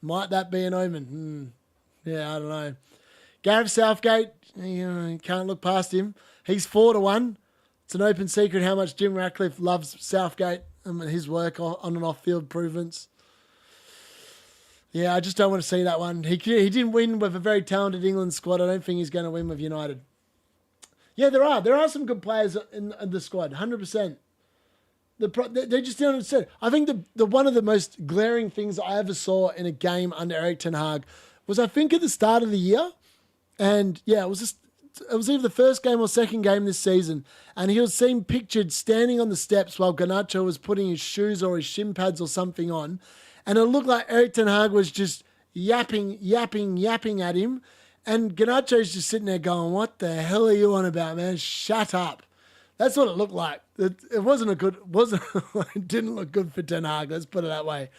Might that be an omen? Yeah, I don't know. Gareth Southgate, you can't look past him. He's 4-1. It's an open secret how much Jim Ratcliffe loves Southgate and his work on and off-field improvements. Yeah, I just don't want to see that one. He didn't win with a very talented England squad. I don't think he's going to win with United. Yeah, there are some good players in the squad, 100%. They just don't understand. I think the one of the most glaring things I ever saw in a game under Erik ten Hag was, I think, at the start of the year, and yeah, it was either the first game or second game this season, and he was seen pictured standing on the steps while Garnacho was putting his shoes or his shin pads or something on, and it looked like Erik ten Hag was just yapping at him. And Garnacho's just sitting there going, what the hell are you on about, man? Shut up. That's what it looked like. It didn't look good for Ten Hag, let's put it that way.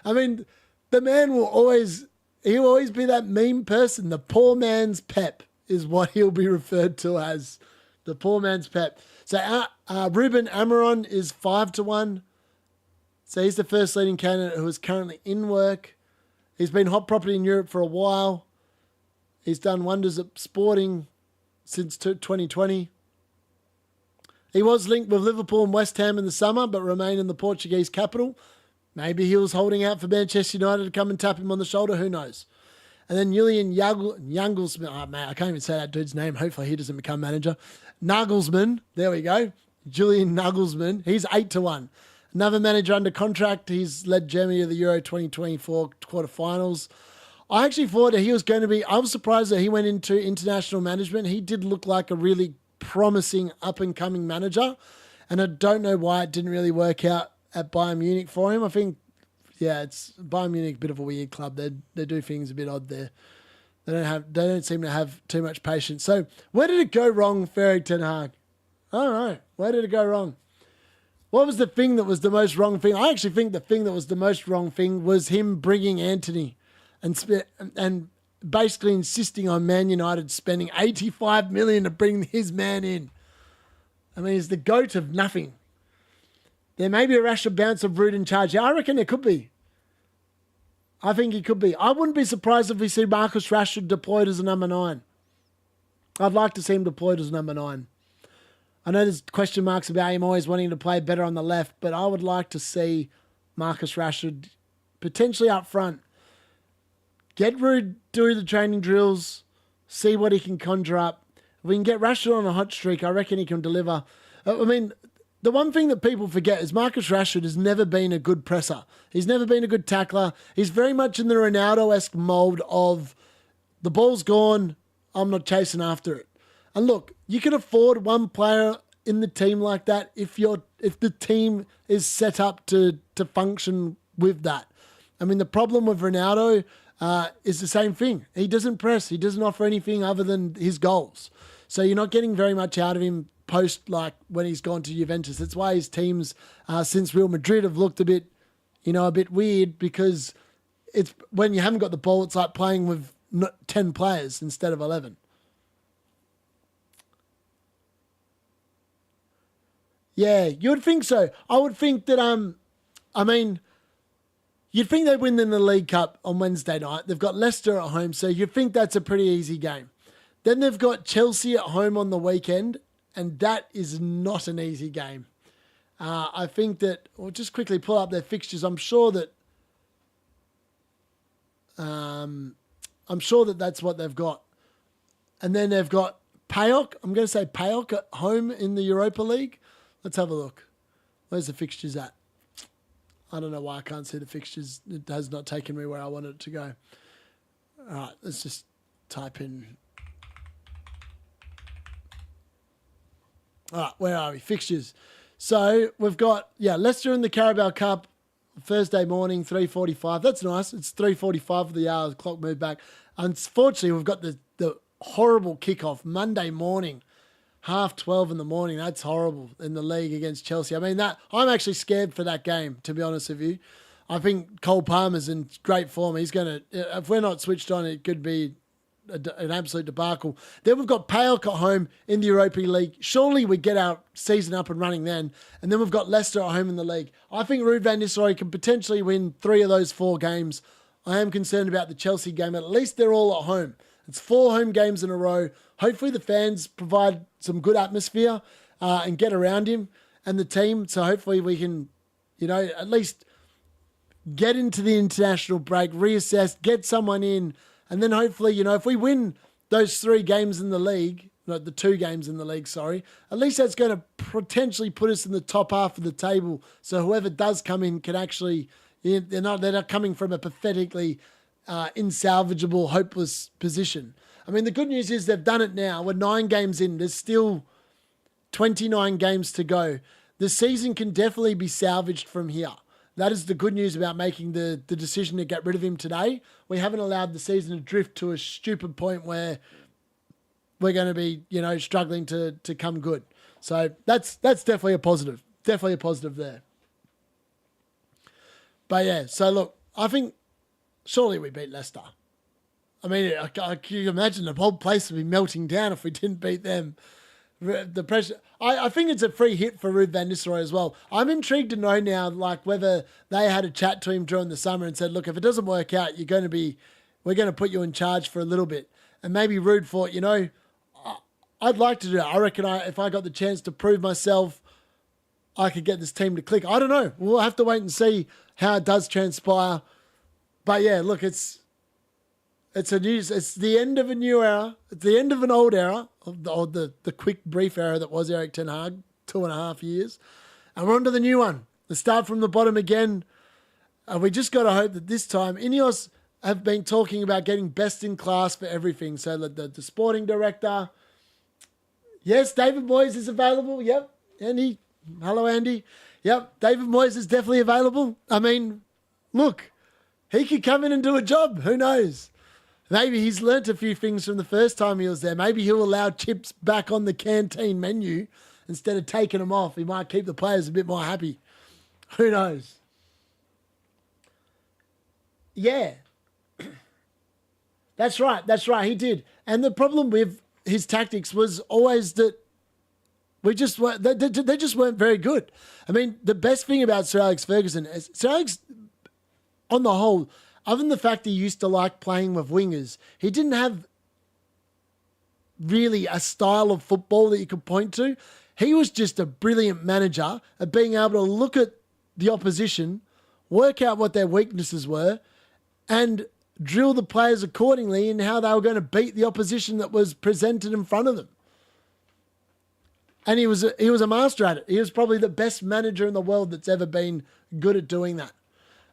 I mean, the man he'll always be that meme person. The poor man's Pep is what he'll be referred to as. The poor man's Pep. So Ruben Amorim is 5-1. So he's the first leading candidate who is currently in work. He's been hot property in Europe for a while. He's done wonders at Sporting since 2020. He was linked with Liverpool and West Ham in the summer, but remained in the Portuguese capital. Maybe he was holding out for Manchester United to come and tap him on the shoulder. Who knows? And then Julian Nagelsmann. Oh, man, I can't even say that dude's name. Hopefully he doesn't become manager. Nagelsmann. There we go. Julian Nagelsmann. He's 8-1. Another manager under contract. He's led Germany to the Euro 2024 quarterfinals. I actually thought that he was going to be... I was surprised that he went into international management. He did look like a really promising up-and-coming manager, and I don't know why it didn't really work out at Bayern Munich for him. I think, yeah, it's Bayern Munich, a bit of a weird club. They do things a bit odd there. They don't seem to have too much patience. So where did it go wrong for Erik ten Hag? I don't know. Where did it go wrong? What was the thing that was the most wrong thing? I actually think the thing that was the most wrong thing was him bringing Antony and basically insisting on Man United spending $85 million to bring his man in. I mean, he's the GOAT of nothing. There may be a rash of bounce of Ruud in charge. Yeah, I reckon there could be. I think he could be. I wouldn't be surprised if we see Marcus Rashford deployed as a number 9. I'd like to see him deployed as number 9. I know there's question marks about him always wanting to play better on the left, but I would like to see Marcus Rashford potentially up front. Get Ruud do the training drills, see what he can conjure up. If we can get Rashford on a hot streak, I reckon he can deliver. I mean, the one thing that people forget is Marcus Rashford has never been a good presser. He's never been a good tackler. He's very much in the Ronaldo-esque mold of the ball's gone, I'm not chasing after it. And look, you can afford one player in the team like that if the team is set up to function with that. I mean, the problem with Ronaldo is the same thing. He doesn't press. He doesn't offer anything other than his goals. So you're not getting very much out of him post like when he's gone to Juventus. That's why his teams since Real Madrid have looked a bit weird, because it's when you haven't got the ball, it's like playing with 10 players instead of 11. Yeah, you would think so. I would think that, you'd think they'd win in the League Cup on Wednesday night. They've got Leicester at home, so you'd think that's a pretty easy game. Then they've got Chelsea at home on the weekend, and that is not an easy game. I think that, we'll just quickly pull up their fixtures. I'm sure that that's what they've got. And then they've got PAOK. I'm going to say PAOK at home in the Europa League. Let's have a look. Where's the fixtures at? I don't know why I can't see the fixtures. It has not taken me where I wanted it to go. All right, let's just type in. All right, where are we? Fixtures. So we've got, Leicester in the Carabao Cup, Thursday morning, 3:45. That's nice. It's 3:45 for the hour. The clock moved back. Unfortunately, we've got the horrible kickoff Monday morning, 12:30 in the morning. That's horrible in the league against Chelsea. I mean, that I'm actually scared for that game, to be honest with you. I think Cole Palmer's in great form. He's going to, if we're not switched on, it could be an absolute debacle. Then we've got PAOK at home in the Europa League. Surely we get our season up and running then. And then we've got Leicester at home in the league. I think Ruud van Nistelrooy can potentially win 3 of those 4 games. I am concerned about the Chelsea game. At least they're all at home. It's 4 home games in a row. Hopefully the fans provide some good atmosphere and get around him and the team. So hopefully we can, at least get into the international break, reassess, get someone in. And then hopefully, if we win those 3 games in the league, the 2 games in the league, sorry, at least that's going to potentially put us in the top half of the table. So whoever does come in can actually, they're not coming from a pathetically insalvageable, hopeless position. I mean, the good news is they've done it now. We're 9 games in. There's still 29 games to go. The season can definitely be salvaged from here. That is the good news about making the decision to get rid of him today. We haven't allowed the season to drift to a stupid point where we're going to be, struggling to come good. So that's definitely a positive. Definitely a positive there. But yeah, so look, I think surely we beat Leicester. I mean, can you imagine the whole place would be melting down if we didn't beat them? The pressure. I think it's a free hit for Ruud van Nistelrooy as well. I'm intrigued to know now, whether they had a chat to him during the summer and said, look, if it doesn't work out, we're going to put you in charge for a little bit. And maybe Ruud thought, I'd like to do that. I reckon if I got the chance to prove myself, I could get this team to click. I don't know. We'll have to wait and see how it does transpire. But yeah, look, it's the end of a new era. It's the end of an old era, of the quick, brief era that was Erik ten Hag, 2.5 years. And we're on to the new one. The start from the bottom again. And we just got to hope that this time, Ineos have been talking about getting best in class for everything. So the sporting director, yes, David Moyes is available. Yep. Hello, Andy. Yep, David Moyes is definitely available. I mean, look, he could come in and do a job. Who knows? Maybe he's learnt a few things from the first time he was there. Maybe he'll allow chips back on the canteen menu instead of taking them off. He might keep the players a bit more happy. Who knows? Yeah. That's right. He did. And the problem with his tactics was always that they just weren't very good. I mean, the best thing about Sir Alex Ferguson is Sir Alex, on the whole, other than the fact he used to like playing with wingers, he didn't have really a style of football that you could point to. He was just a brilliant manager at being able to look at the opposition, work out what their weaknesses were, and drill the players accordingly in how they were going to beat the opposition that was presented in front of them. And he was a master at it. He was probably the best manager in the world that's ever been good at doing that.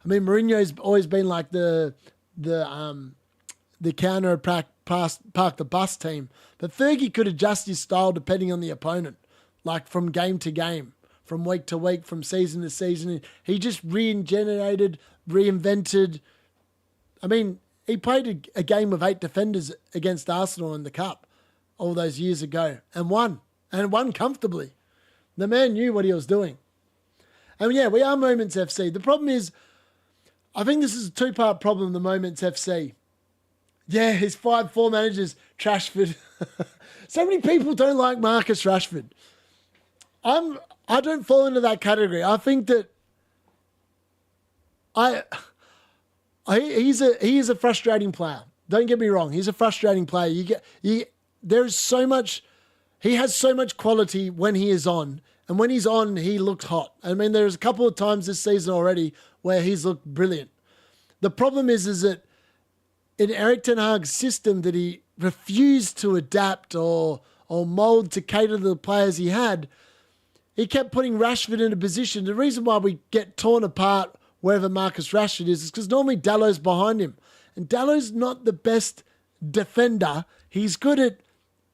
I mean, Mourinho's always been like the counter park the bus team. But Fergie could adjust his style depending on the opponent, like from game to game, from week to week, from season to season. He just reinvented. I mean, he played a game of 8 defenders against Arsenal in the Cup all those years ago and won. And won comfortably. The man knew what he was doing. And yeah, we are Moments FC. The problem is, I think this is a 2-part problem, the Moments FC. Yeah, his 5-4 managers, Trashford. So many people don't like Marcus Rashford. I don't fall into that category. I think that he is a frustrating player. Don't get me wrong. He's a frustrating player. There's so much. He has so much quality when he is on. And when he's on, he looks hot. I mean, there's a couple of times this season already where he's looked brilliant. The problem is that in Erik ten Hag's system that he refused to adapt or mould to cater to the players he had, he kept putting Rashford in a position. The reason why we get torn apart wherever Marcus Rashford is because normally Dallow's behind him. And Dallow's not the best defender. He's good at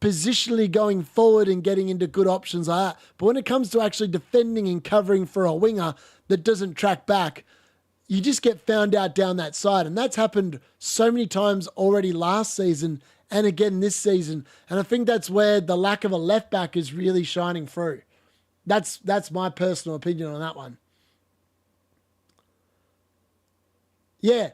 positionally going forward and getting into good options like that. But when it comes to actually defending and covering for a winger that doesn't track back, you just get found out down that side. And that's happened so many times already last season and again this season. And I think that's where the lack of a left back is really shining through. That's my personal opinion on that one. Yeah.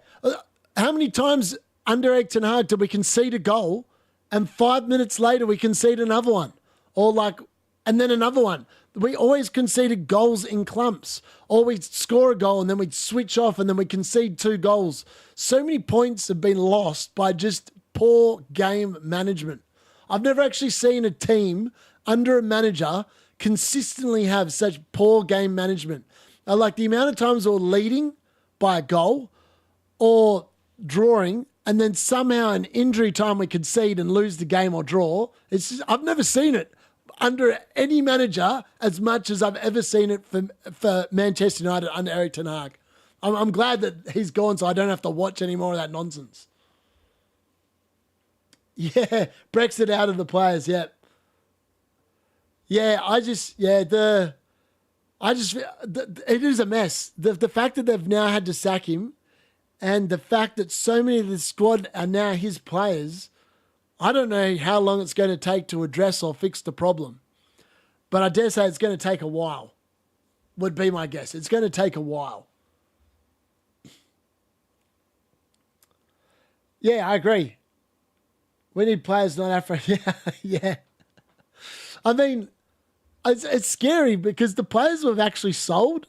How many times under Erik ten Hag did we concede a goal and 5 minutes later we concede another one? And then another one. We always conceded goals in clumps. Or we'd score a goal and then we'd switch off and then we'd concede 2 goals. So many points have been lost by just poor game management. I've never actually seen a team under a manager consistently have such poor game management. Like the amount of times we're leading by a goal or drawing, and then somehow in injury time we concede and lose the game or draw. I've never seen it under any manager as much as I've ever seen it for Manchester United under Erik ten Hag. I'm glad that he's gone so I don't have to watch any more of that nonsense. Yeah, Brexit out of the players, yeah. Yeah, it is a mess. The fact that they've now had to sack him and the fact that so many of the squad are now his players, I don't know how long it's going to take to address or fix the problem. But I dare say it's going to take a while, would be my guess. It's going to take a while. Yeah, I agree. We need players not Afro. Yeah. I mean, it's scary because the players we've actually sold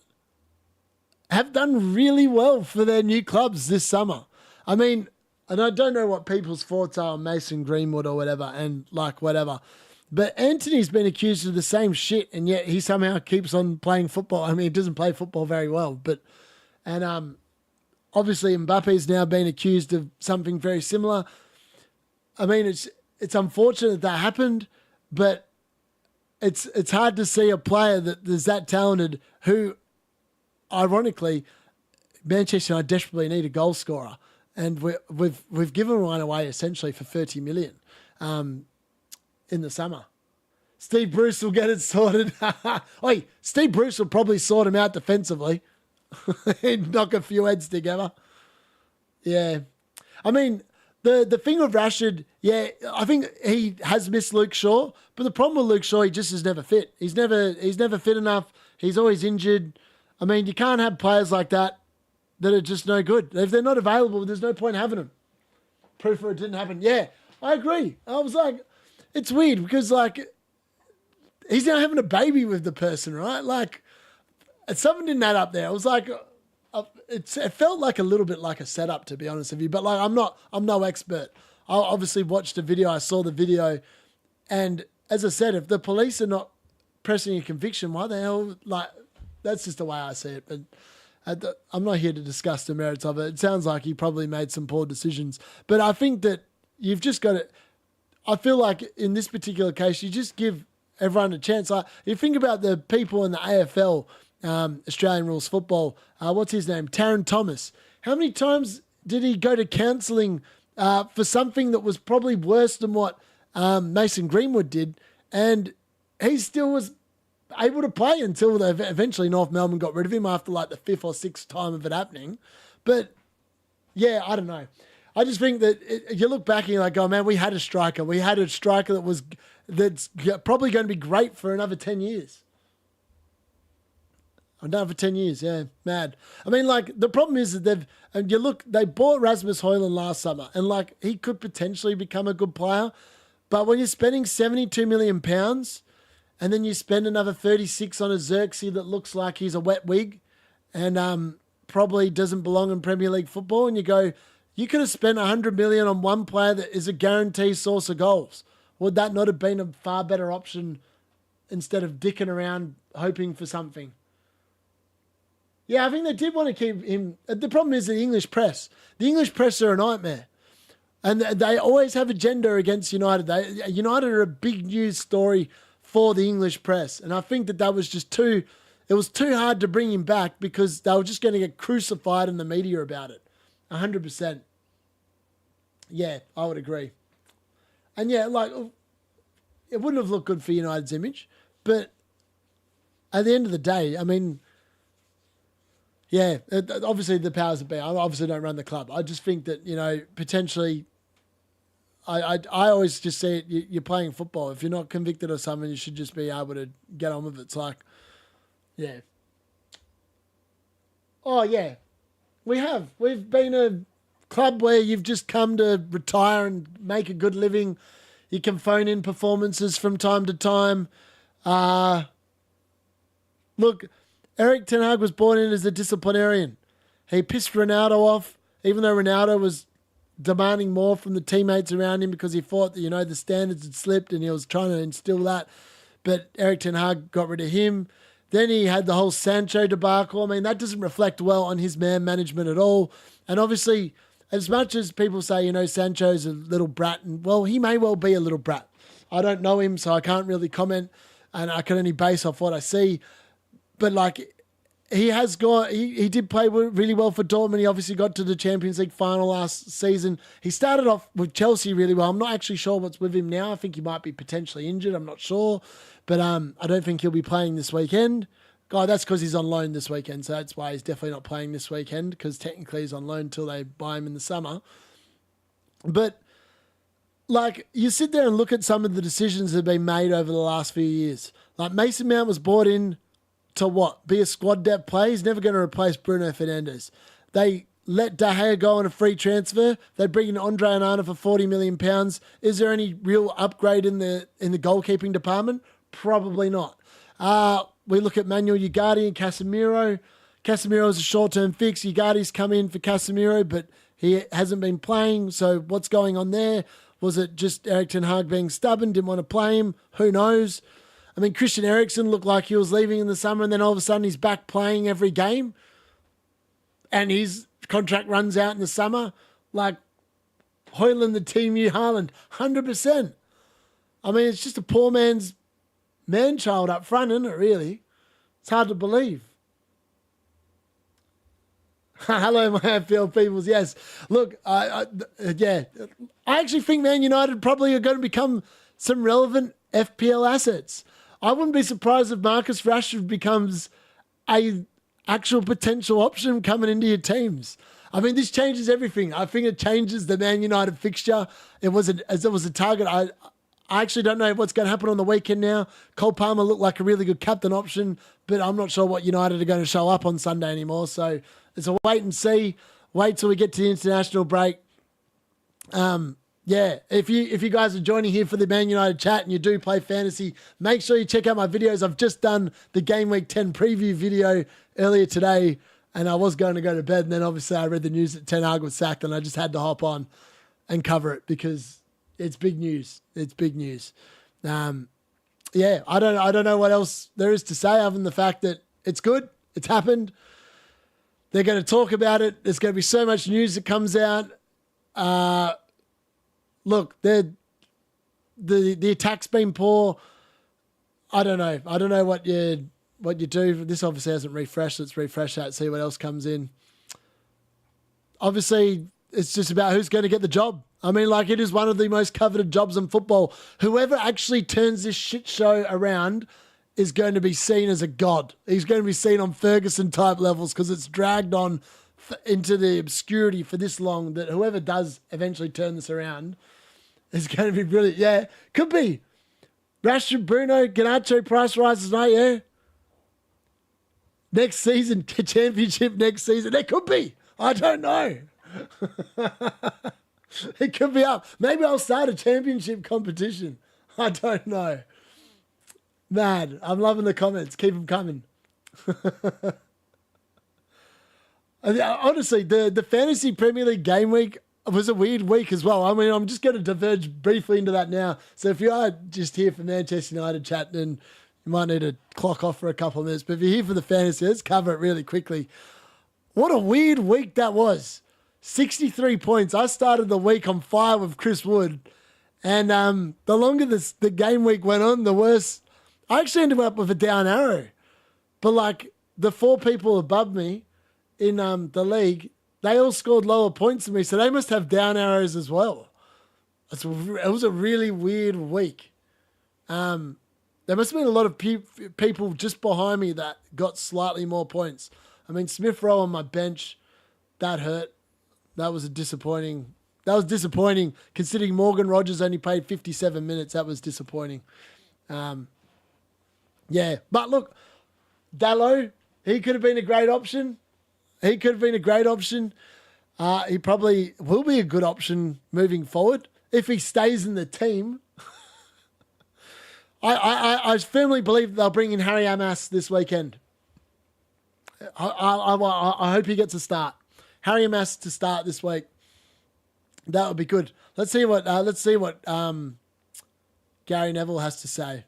have done really well for their new clubs this summer. I mean, and I don't know what people's thoughts are on Mason Greenwood or whatever, and whatever. But Anthony's been accused of the same shit, and yet he somehow keeps on playing football. I mean, he doesn't play football very well, and obviously Mbappe's now been accused of something very similar. I mean, it's unfortunate that happened, but it's hard to see a player that is that talented who, ironically, Manchester United desperately need a goal scorer, and we've given one away essentially for 30 million in the summer. Steve Bruce will get it sorted. Oi, Steve Bruce will probably sort him out defensively. He'd knock a few heads together. Yeah, I mean. The thing with Rashford, yeah, I think he has missed Luke Shaw, but the problem with Luke Shaw, he just is never fit. He's never fit enough. He's always injured. I mean, you can't have players like that are just no good. If they're not available, there's no point having them. Proof for it didn't happen. Yeah, I agree. I was like, it's weird because he's now having a baby with the person, right? Something didn't add up there. I was like, it felt like a little bit like a setup, to be honest with you. But I'm no expert. I obviously watched the video. I saw the video, and as I said, if the police are not pressing a conviction, why the hell? That's just the way I see it. But I'm not here to discuss the merits of it. It sounds like he probably made some poor decisions. But I think that you've just got to. I feel like in this particular case, you just give everyone a chance. You think about the people in the AFL. Australian Rules Football. What's his name? Taron Thomas. How many times did he go to counselling for something that was probably worse than what Mason Greenwood did? And he still was able to play until eventually North Melbourne got rid of him after the 5th or 6th time of it happening. But yeah, I don't know. I just think that you look back and you're like, oh man, we had a striker. We had a striker that's probably going to be great for another 10 years. I'm done for 10 years, yeah, mad. I mean, the problem is that they bought Rasmus Højlund last summer, and he could potentially become a good player, but when you're spending £72 million, and then you spend another 36 on a Xerxes that looks like he's a wet wig, and probably doesn't belong in Premier League football, and you go, you could have spent $100 million on one player that is a guaranteed source of goals. Would that not have been a far better option instead of dicking around hoping for something? Yeah, I think they did want to keep him. The problem is the English press. The English press are a nightmare. And they always have agenda against United. United are a big news story for the English press. And I think that was just it was too hard to bring him back because they were just going to get crucified in the media about it. 100%. Yeah, I would agree. And yeah, it wouldn't have looked good for United's image. But at the end of the day, I mean, yeah, obviously the powers that be. I obviously don't run the club. I just think that, potentially, I always just say it, you're playing football. If you're not convicted of something, you should just be able to get on with it. It's like, yeah. Oh, yeah. We've been a club where you've just come to retire and make a good living. You can phone in performances from time to time. Look, Erik ten Hag was brought in as a disciplinarian. He pissed Ronaldo off, even though Ronaldo was demanding more from the teammates around him because he thought that, the standards had slipped and he was trying to instill that. But Erik ten Hag got rid of him. Then he had the whole Sancho debacle. I mean, that doesn't reflect well on his man management at all. And obviously, as much as people say, Sancho's a little brat, and well, he may well be a little brat. I don't know him, so I can't really comment, and I can only base off what I see. But he did play really well for Dortmund. He obviously got to the Champions League final last season. He started off with Chelsea really well. I'm not actually sure what's with him now. I think he might be potentially injured. I'm not sure. But I don't think he'll be playing this weekend. God, that's because he's on loan this weekend. So that's why he's definitely not playing this weekend, because technically he's on loan until they buy him in the summer. But you sit there and look at some of the decisions that have been made over the last few years. Like Mason Mount was brought in to what? Be a squad depth player. He's never going to replace Bruno Fernandes. They let De Gea go on a free transfer. They bring in Andre Onana for £40 million. Is there any real upgrade in the goalkeeping department? Probably not. We look at Manuel Ugarte and Casemiro. Casemiro is a short-term fix. Ugarte's come in for Casemiro, but he hasn't been playing. So what's going on there? Was it just Erik ten Hag being stubborn, didn't want to play him? Who knows? I mean, Christian Eriksen looked like he was leaving in the summer, and then all of a sudden he's back playing every game, and his contract runs out in the summer. Like Højlund, the team new Haaland, 100%. I mean, it's just a poor man's man-child up front, isn't it, really? It's hard to believe. Hello, my FPL peoples. Yes. Look, I actually think Man United probably are going to become some relevant FPL assets. I wouldn't be surprised if Marcus Rashford becomes a actual potential option coming into your teams. I mean, this changes everything. I think it changes the Man United fixture. It was a target. I actually don't know what's going to happen on the weekend now. Cole Palmer looked like a really good captain option, but I'm not sure what United are going to show up on Sunday anymore. So it's a wait and see. Wait till we get to the international break. If you guys are joining here for the Man United chat and you do play fantasy, make sure you check out my videos. I've just done the Game Week 10 preview video earlier today, and I was going to go to bed, and then obviously I read the news that Ten Hag was sacked, and I just had to hop on and cover it because it's big news. It's big news. I don't know what else there is to say other than the fact that it's good. It's happened. They're going to talk about it. There's going to be so much news that comes out. Look, the attack's been poor. I don't know. I don't know what you do. This obviously hasn't refreshed. Let's refresh that, see what else comes in. Obviously, it's just about who's going to get the job. I mean, it is one of the most coveted jobs in football. Whoever actually turns this shit show around is going to be seen as a god. He's going to be seen on Ferguson-type levels because it's dragged on into the obscurity for this long that whoever does eventually turn this around is going to be brilliant. Yeah, could be. Rashford, Bruno, Garnacho, price rises tonight, yeah? Next season, championship next season. It could be. I don't know. It could be up. Maybe I'll start a championship competition. I don't know. Man, I'm loving the comments. Keep them coming. Honestly, the Fantasy Premier League game week was a weird week as well. I mean, I'm just going to diverge briefly into that now. So if you are just here for Manchester United chat, then you might need to clock off for a couple of minutes. But if you're here for the fantasy, let's cover it really quickly. What a weird week that was. 63 points. I started the week on fire with Chris Wood. And the longer the game week went on, the worse. I actually ended up with a down arrow. But the four people above me in the league, they all scored lower points than me, so they must have down arrows as well. It was a really weird week. There must have been a lot of people just behind me that got slightly more points. I mean, Smith Rowe on my bench, that hurt. That was a disappointing That was disappointing, considering Morgan Rogers only played 57 minutes. That was disappointing. Yeah, but look, Dallo, he could have been a great option. He probably will be a good option moving forward if he stays in the team. I firmly believe they'll bring in Harry Amas this weekend. I hope he gets a start. Harry Amas to start this week. That would be good. Let's see what Gary Neville has to say.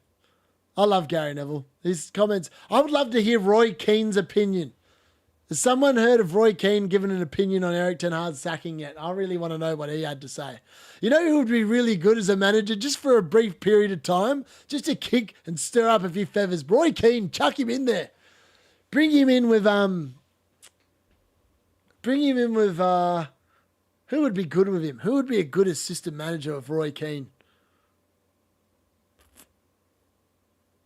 I love Gary Neville. His comments. I would love to hear Roy Keane's opinion. Has someone heard of Roy Keane giving an opinion on Erik ten Hag's sacking yet? I really want to know what he had to say. You know who would be really good as a manager just for a brief period of time? Just to kick and stir up a few feathers. Roy Keane, chuck him in there. Bring him in with who would be good with him? Who would be a good assistant manager of Roy Keane?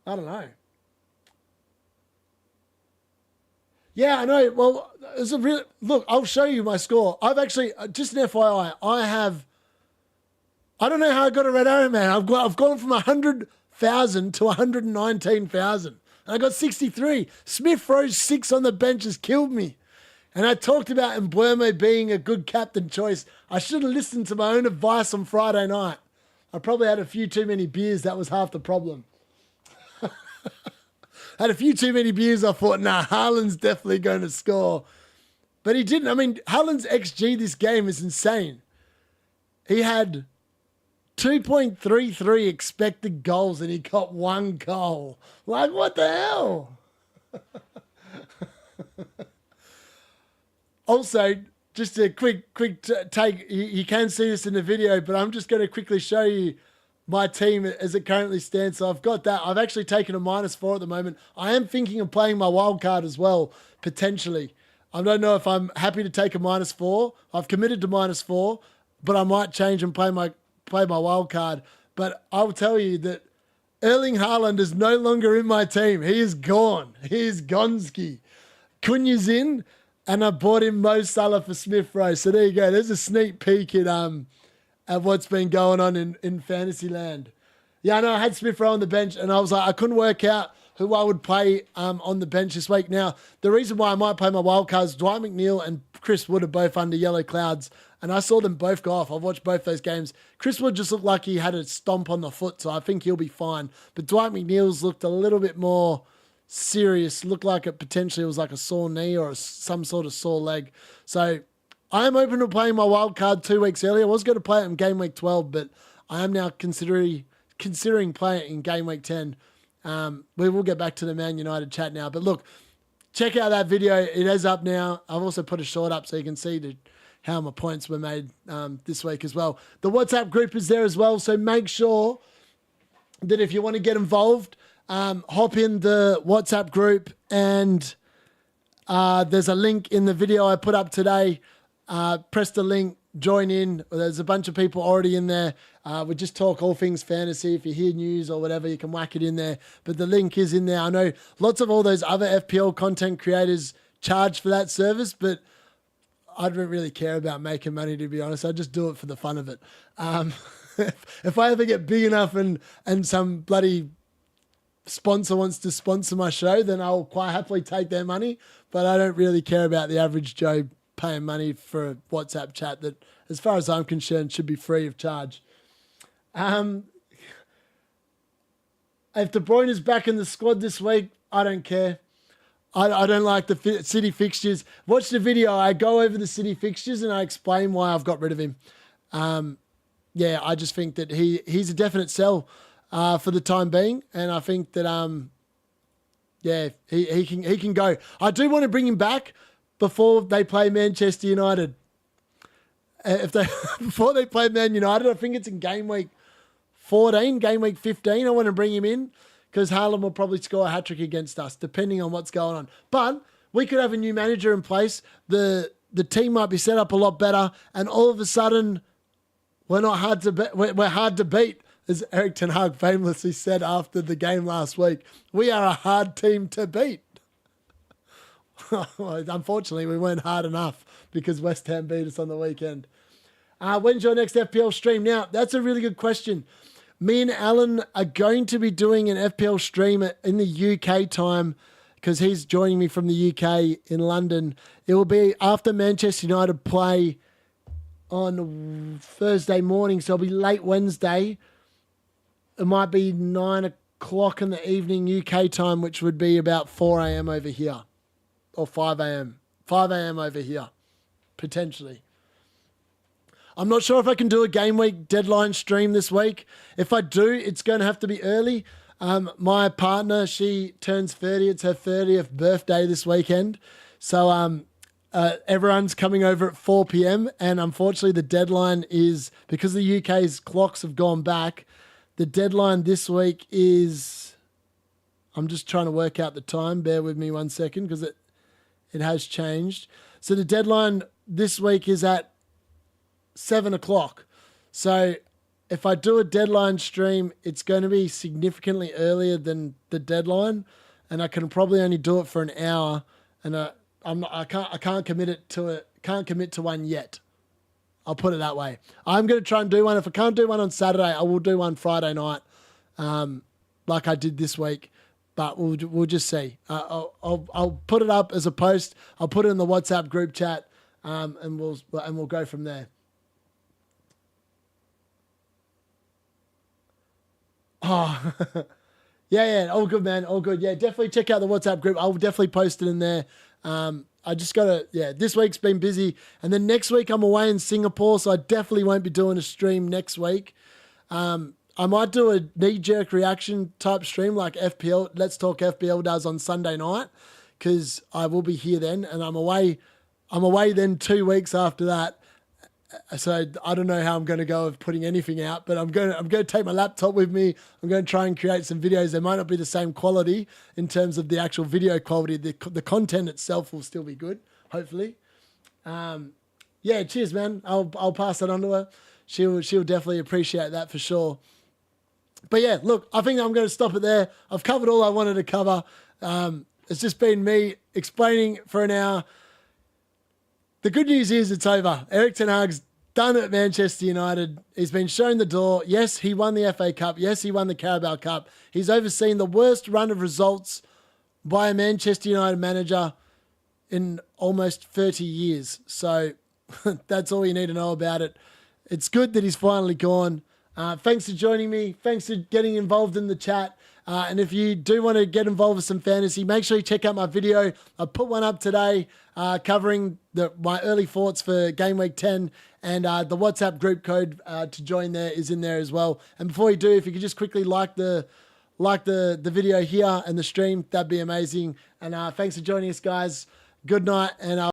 I don't know. Yeah, I know. Well, it's a real look. I'll show you my score. I've actually just an FYI. I don't know how I got a red arrow, man. I've gone from 100,000 to 119,000, and I got 63. Smith Rowe's 6 on the bench has killed me. And I talked about Mbeumo being a good captain choice. I should have listened to my own advice on Friday night. I probably had a few too many beers. That was half the problem. Had a few too many beers. I thought, nah, Haaland's definitely going to score. But he didn't. I mean, Haaland's XG this game is insane. He had 2.33 expected goals and he got 1 goal. Like, what the hell? Also, just a quick take. You can see this in the video, but I'm just going to quickly show you my team as it currently stands. So I've got that. I've actually taken a -4 at the moment. I am thinking of playing my wild card as well, potentially. I don't know if I'm happy to take a -4. I've committed to -4, but I might change and play my wild card. But I'll tell you that Erling Haaland is no longer in my team. He is gone. He is Gonski. Cunha's in, and I bought him Mo Salah for Smith Rowe. So there you go. There's a sneak peek at what's been going on in fantasy land. Yeah, I know I had Smith Rowe on the bench, and I was like, I couldn't work out who I would play on the bench this week. Now, the reason why I might play my wild cards, Dwight McNeil and Chris Wood are both under yellow clouds, and I saw them both go off. I've watched both those games. Chris Wood just looked like he had a stomp on the foot, so I think he'll be fine. But Dwight McNeil's looked a little bit more serious. Looked like it potentially was like a sore knee or some sort of sore leg. So I am open to playing my wild card 2 weeks earlier. I was going to play it in game week 12, but I am now considering playing it in game week 10. We will get back to the Man United chat now. But look, check out that video. It is up now. I've also put a short up so you can see how my points were made this week as well. The WhatsApp group is there as well, so make sure that if you want to get involved, hop in the WhatsApp group, and there's a link in the video I put up today. Press the link, join in. There's a bunch of people already in there. We just talk all things fantasy. If you hear news or whatever, you can whack it in there. But the link is in there. I know lots of all those other FPL content creators charge for that service, but I don't really care about making money, to be honest. I just do it for the fun of it. If I ever get big enough and some bloody sponsor wants to sponsor my show, then I'll quite happily take their money. But I don't really care about the average Joe paying money for a WhatsApp chat that, as far as I'm concerned, should be free of charge. If De Bruyne is back in the squad this week, I don't care. I don't like the City fixtures. Watch the video. I go over the City fixtures and I explain why I've got rid of him. Yeah, I just think that he's a definite sell for the time being, and I think that yeah, he can go. I do want to bring him back before they play Manchester United. Before they play Man United, I think it's in game week 14, game week 15. I want to bring him in because Haaland will probably score a hat-trick against us, depending on what's going on. But we could have a new manager in place. The team might be set up a lot better, and all of a sudden, we're hard to beat, as Erik ten Hag famously said after the game last week. We are a hard team to beat. Unfortunately, we weren't hard enough because West Ham beat us on the weekend. When's your next FPL stream? Now, that's a really good question. Me and Alan are going to be doing an FPL stream in the UK time because he's joining me from the UK in London. It will be after Manchester United play on Thursday morning, so it'll be late Wednesday. It might be 9 o'clock in the evening UK time, which would be about 4 a.m. over here, or 5 a.m. 5 a.m. over here, potentially. I'm not sure if I can do a game week deadline stream this week. If I do, it's going to have to be early. My partner, she turns 30. It's her 30th birthday this weekend. So everyone's coming over at 4 p.m. And unfortunately, the deadline is, because the UK's clocks have gone back, the deadline this week is, I'm just trying to work out the time. Bear with me 1 second because it has changed. So the deadline this week is at 7 o'clock. So if I do a deadline stream, it's going to be significantly earlier than the deadline, and I can probably only do it for an hour. And I can't commit to one yet. I'll put it that way. I'm going to try and do one. If I can't do one on Saturday, I will do one Friday night, like I did this week. But we'll just see. I'll put it up as a post. I'll put it in the WhatsApp group chat, and we'll go from there. Oh, yeah, all good, man, all good. Yeah, definitely check out the WhatsApp group. I'll definitely post it in there. I just this week's been busy. And then next week I'm away in Singapore, so I definitely won't be doing a stream next week. I might do a knee-jerk reaction type stream like FPL, Let's Talk FPL does on Sunday night, because I will be here then, and I'm away then 2 weeks after that. So I don't know how I'm going to go of putting anything out, but I'm going to take my laptop with me. I'm going to try and create some videos. They might not be the same quality in terms of the actual video quality. The content itself will still be good, hopefully. Yeah, cheers, man. I'll pass that on to her. She'll definitely appreciate that for sure. But yeah, look, I think I'm going to stop it there. I've covered all I wanted to cover. It's just been me explaining for an hour. The good news is it's over. Erik ten Hag's done at Manchester United. He's been shown the door. Yes, he won the FA Cup. Yes, he won the Carabao Cup. He's overseen the worst run of results by a Manchester United manager in almost 30 years. So that's all you need to know about it. It's good that he's finally gone. Thanks for joining me. Thanks for getting involved in the chat. And if you do want to get involved with some fantasy, make sure you check out my video. I put one up today covering my early thoughts for Game Week 10, and the WhatsApp group code to join there is in there as well. And before you do, if you could just quickly like the video here and the stream, that'd be amazing. And thanks for joining us, guys. Good night, and